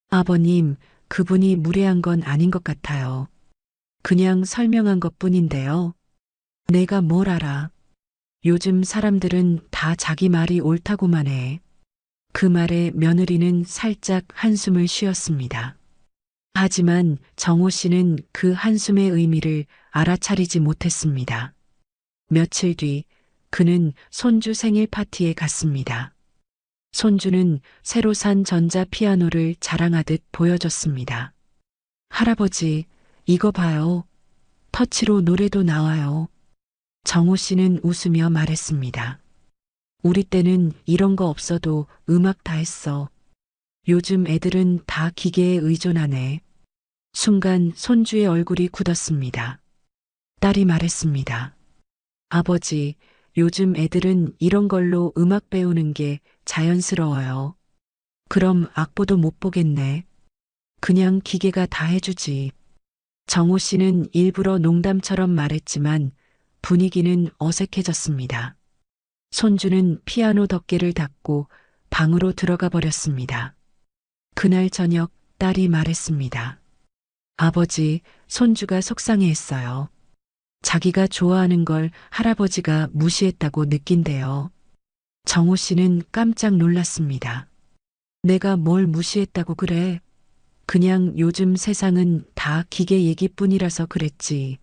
아버님, 그분이 무례한 건 아닌 것 같아요. 그냥 설명한 것 뿐인데요. 내가 뭘 알아. 요즘 사람들은 다 자기 말이 옳다고만 해. 그 말에 며느리는 살짝 한숨을 쉬었습니다. 하지만 정호 씨는 그 한숨의 의미를 알아차리지 못했습니다. 며칠 뒤 그는 손주 생일 파티에 갔습니다. 손주는 새로 산 전자 피아노를 자랑하듯 보여줬습니다. 할아버지, 이거 봐요. 터치로 노래도 나와요. 정호 씨는 웃으며 말했습니다. 우리 때는 이런 거 없어도 음악 다 했어. 요즘 애들은 다 기계에 의존하네. 순간 손주의 얼굴이 굳었습니다. 딸이 말했습니다. 아버지, 요즘 애들은 이런 걸로 음악 배우는 게 자연스러워요. 그럼 악보도 못 보겠네. 그냥 기계가 다 해주지. 정호 씨는 일부러 농담처럼 말했지만 분위기는 어색해졌습니다. 손주는 피아노 덮개를 닫고 방으로 들어가 버렸습니다. 그날 저녁 딸이 말했습니다. 아버지, 손주가 속상해했어요. 자기가 좋아하는 걸 할아버지가 무시했다고 느낀대요. 정호 씨는 깜짝 놀랐습니다. 내가 뭘 무시했다고 그래? 그냥 요즘 세상은 다 기계 얘기뿐이라서 그랬지.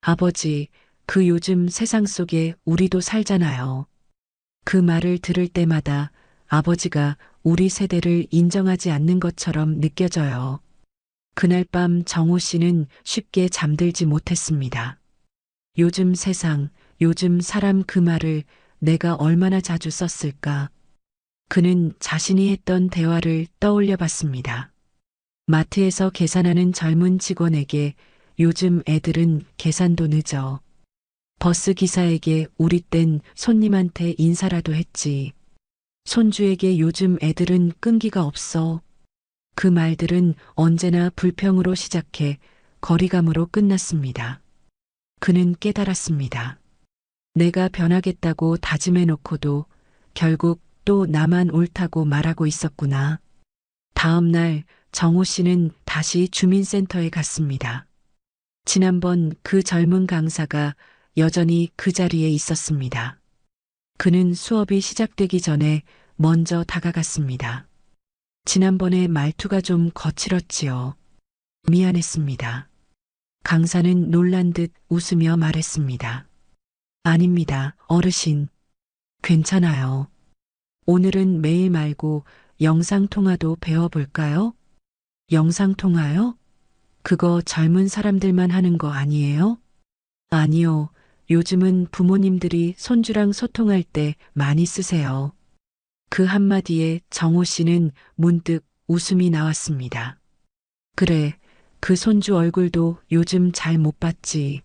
아버지, 그 요즘 세상 속에 우리도 살잖아요. 그 말을 들을 때마다 아버지가 우리 세대를 인정하지 않는 것처럼 느껴져요. 그날 밤 정호 씨는 쉽게 잠들지 못했습니다. 요즘 세상, 요즘 사람 그 말을 내가 얼마나 자주 썼을까? 그는 자신이 했던 대화를 떠올려 봤습니다. 마트에서 계산하는 젊은 직원에게 요즘 애들은 계산도 늦어. 버스 기사에게 우리 땐 손님한테 인사라도 했지. 손주에게 요즘 애들은 끈기가 없어. 그 말들은 언제나 불평으로 시작해 거리감으로 끝났습니다. 그는 깨달았습니다. 내가 변하겠다고 다짐해놓고도 결국 또 나만 옳다고 말하고 있었구나. 다음 날 정호 씨는 다시 주민센터에 갔습니다. 지난번 그 젊은 강사가 여전히 그 자리에 있었습니다. 그는 수업이 시작되기 전에 먼저 다가갔습니다. 지난번에 말투가 좀 거칠었지요. 미안했습니다. 강사는 놀란 듯 웃으며 말했습니다. 아닙니다, 어르신. 괜찮아요. 오늘은 메일 말고 영상통화도 배워볼까요? 영상통화요? 그거 젊은 사람들만 하는 거 아니에요? 아니요. 요즘은 부모님들이 손주랑 소통할 때 많이 쓰세요. 그 한마디에 정호 씨는 문득 웃음이 나왔습니다. 그래, 그 손주 얼굴도 요즘 잘 못 봤지.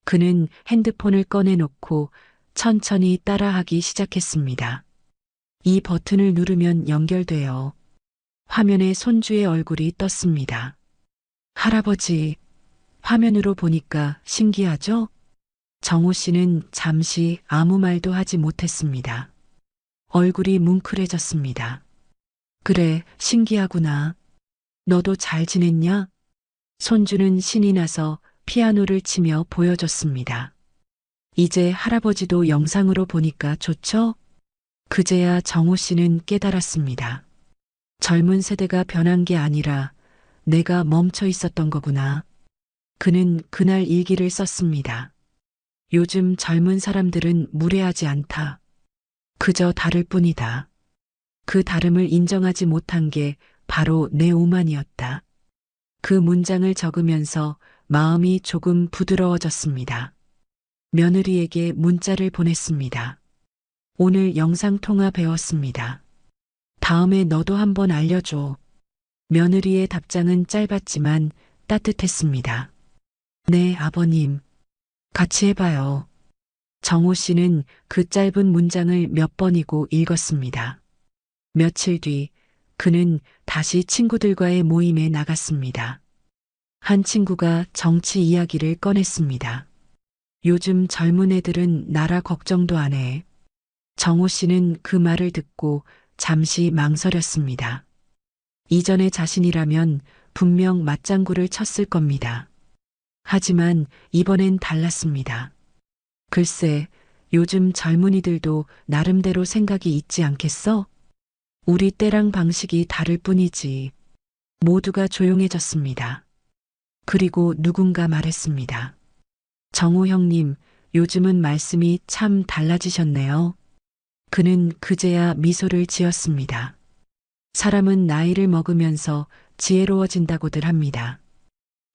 그는 핸드폰을 꺼내놓고 천천히 따라하기 시작했습니다. 이 버튼을 누르면 연결돼요. 화면에 손주의 얼굴이 떴습니다. 할아버지, 화면으로 보니까 신기하죠? 정호 씨는 잠시 아무 말도 하지 못했습니다. 얼굴이 뭉클해졌습니다. 그래, 신기하구나. 너도 잘 지냈냐? 손주는 신이 나서 피아노를 치며 보여줬습니다. 이제 할아버지도 영상으로 보니까 좋죠? 그제야 정호 씨는 깨달았습니다. 젊은 세대가 변한 게 아니라 내가 멈춰 있었던 거구나. 그는 그날 일기를 썼습니다. 요즘 젊은 사람들은 무례하지 않다. 그저 다를 뿐이다. 그 다름을 인정하지 못한 게 바로 내 오만이었다. 그 문장을 적으면서 마음이 조금 부드러워졌습니다. 며느리에게 문자를 보냈습니다. 오늘 영상통화 배웠습니다. 다음에 너도 한번 알려줘. 며느리의 답장은 짧았지만 따뜻했습니다. 네, 아버님. 같이 해봐요. 정호 씨는 그 짧은 문장을 몇 번이고 읽었습니다. 며칠 뒤 그는 다시 친구들과의 모임에 나갔습니다. 한 친구가 정치 이야기를 꺼냈습니다. 요즘 젊은 애들은 나라 걱정도 안 해. 정호 씨는 그 말을 듣고 잠시 망설였습니다. 이전의 자신이라면 분명 맞장구를 쳤을 겁니다. 하지만 이번엔 달랐습니다. 글쎄, 요즘 젊은이들도 나름대로 생각이 있지 않겠어? 우리 때랑 방식이 다를 뿐이지. 모두가 조용해졌습니다. 그리고 누군가 말했습니다. 정호 형님, 요즘은 말씀이 참 달라지셨네요. 그는 그제야 미소를 지었습니다. 사람은 나이를 먹으면서 지혜로워진다고들 합니다.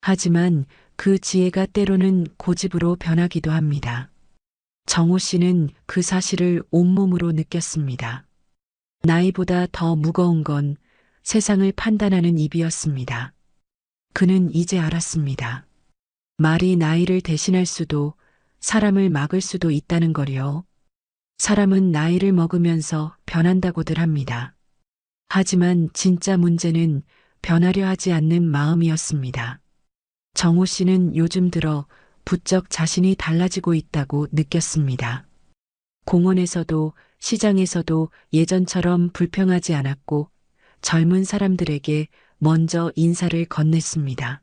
하지만 그 지혜가 때로는 고집으로 변하기도 합니다. 정호 씨는 그 사실을 온몸으로 느꼈습니다. 나이보다 더 무거운 건 세상을 판단하는 입이었습니다. 그는 이제 알았습니다. 말이 나이를 대신할 수도 사람을 막을 수도 있다는 거요. 사람은 나이를 먹으면서 변한다고들 합니다. 하지만 진짜 문제는 변하려 하지 않는 마음이었습니다. 정호 씨는 요즘 들어 부쩍 자신이 달라지고 있다고 느꼈습니다. 공원에서도 시장에서도 예전처럼 불평하지 않았고 젊은 사람들에게 먼저 인사를 건넸습니다.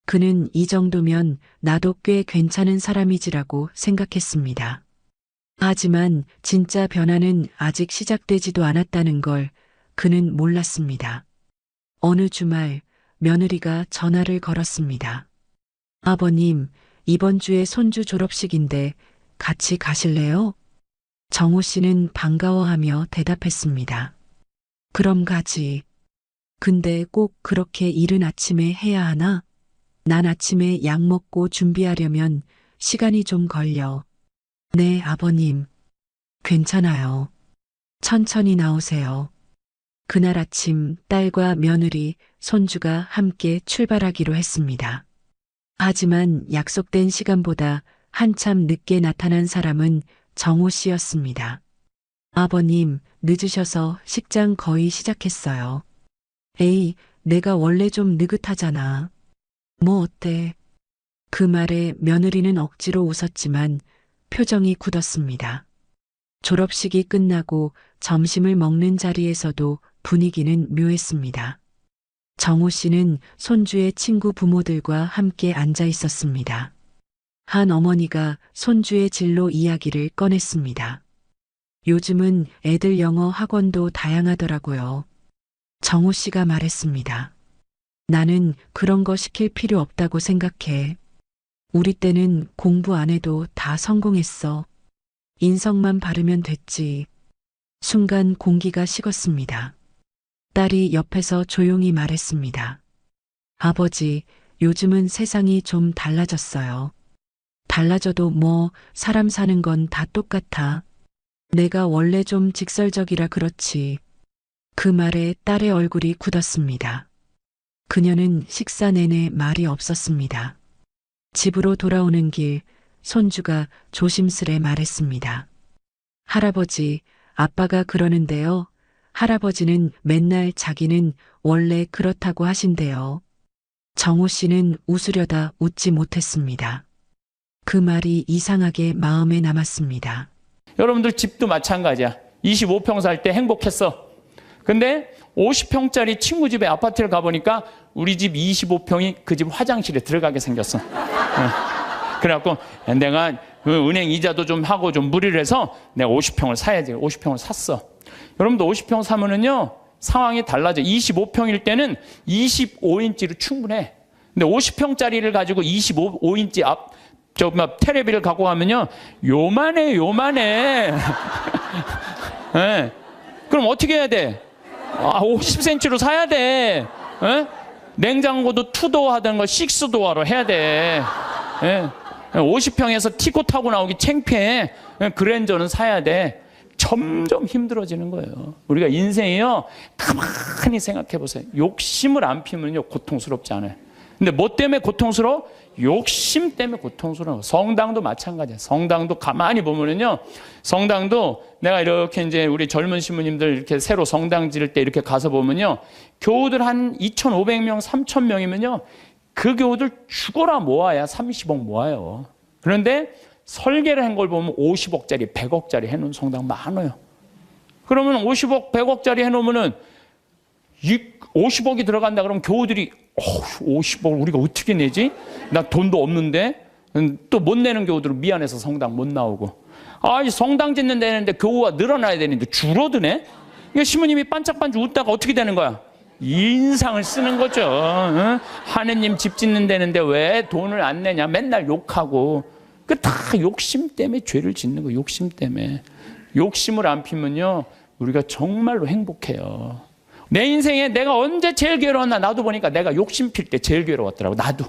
그는 이 정도면 나도 꽤 괜찮은 사람이지라고 생각했습니다. 하지만 진짜 변화는 아직 시작되지도 않았다는 걸 그는 몰랐습니다. 어느 주말 며느리가 전화를 걸었습니다. 아버님, 이번 주에 손주 졸업식인데 같이 가실래요? 정호 씨는 반가워하며 대답했습니다. 그럼 가지. 근데 꼭 그렇게 이른 아침에 해야 하나? 난 아침에 약 먹고 준비하려면 시간이 좀 걸려. 네, 아버님. 괜찮아요. 천천히 나오세요. 그날 아침 딸과 며느리, 손주가 함께 출발하기로 했습니다. 하지만 약속된 시간보다 한참 늦게 나타난 사람은 정호 씨였습니다. 아버님, 늦으셔서 식장 거의 시작했어요. 에이, 내가 원래 좀 느긋하잖아. 뭐 어때? 그 말에 며느리는 억지로 웃었지만 표정이 굳었습니다. 졸업식이 끝나고 점심을 먹는 자리에서도 분위기는 묘했습니다. 정호 씨는 손주의 친구 부모들과 함께 앉아 있었습니다. 한 어머니가 손주의 진로 이야기를 꺼냈습니다. 요즘은 애들 영어 학원도 다양하더라고요. 정호 씨가 말했습니다. 나는 그런 거 시킬 필요 없다고 생각해. 우리 때는 공부 안 해도 다 성공했어. 인성만 바르면 됐지. 순간 공기가 식었습니다. 딸이 옆에서 조용히 말했습니다. 아버지, 요즘은 세상이 좀 달라졌어요. 달라져도 뭐 사람 사는 건 다 똑같아. 내가 원래 좀 직설적이라 그렇지. 그 말에 딸의 얼굴이 굳었습니다. 그녀는 식사 내내 말이 없었습니다. 집으로 돌아오는 길, 손주가 조심스레 말했습니다. 할아버지, 아빠가 그러는데요. 할아버지는 맨날 자기는 원래 그렇다고 하신대요. 정호 씨는 웃으려다 웃지 못했습니다. 그 말이 이상하게 마음에 남았습니다. 여러분들 집도 마찬가지야. 25평 살 때 행복했어. 근데 50평짜리 친구 집에 아파트를 가보니까 우리 집 25평이 그 집 화장실에 들어가게 생겼어. 그래갖고 내가 은행 이자도 좀 하고 좀 무리를 해서 내가 50평을 사야지. 50평을 샀어. 여러분도 50평 사면은요, 상황이 달라져. 25평일 때는 25인치로 충분해. 근데 50평짜리를 가지고 25인치 테레비를 갖고 가면요, 요만해. 네. 그럼 어떻게 해야 돼? 50cm로 사야 돼. 네? 냉장고도 2도어 하던 거 6도어로 해야 돼. 네. 50평에서 티코 타고 나오기 창피해. 그랜저는 사야 돼. 점점 힘들어지는 거예요. 우리가 인생이요, 가만히 생각해 보세요. 욕심을 안 피면요, 고통스럽지 않아요. 근데 뭐 때문에 고통스러워? 욕심 때문에 고통스러워. 성당도 마찬가지야. 성당도 가만히 보면은요, 성당도 내가 이렇게 이제 우리 젊은 신부님들 이렇게 새로 성당 지을 때 이렇게 가서 보면요, 교우들 한 2,500명, 3,000명이면요, 그 교우들 죽어라 모아야 30억 모아요. 그런데 설계를 한 걸 보면 50억짜리, 100억짜리 해놓은 성당 많아요. 그러면 50억, 100억짜리 해놓으면은 50억이 들어간다 그러면 교우들이 50억 우리가 어떻게 내지? 나 돈도 없는데. 또 못 내는 교우들은 미안해서 성당 못 나오고. 성당 짓는 데는데 교우가 늘어나야 되는데 줄어드네? 그러니까 신부님이 반짝반짝 웃다가 어떻게 되는 거야? 인상을 쓰는 거죠. 응? 하느님 집 짓는 데는데 왜 돈을 안 내냐? 맨날 욕하고. 그 다 욕심 때문에 죄를 짓는 거예요. 욕심 때문에. 욕심을 안 피면요, 우리가 정말로 행복해요. 내 인생에 내가 언제 제일 괴로웠나? 나도 보니까 내가 욕심 필 때 제일 괴로웠더라고. 나도.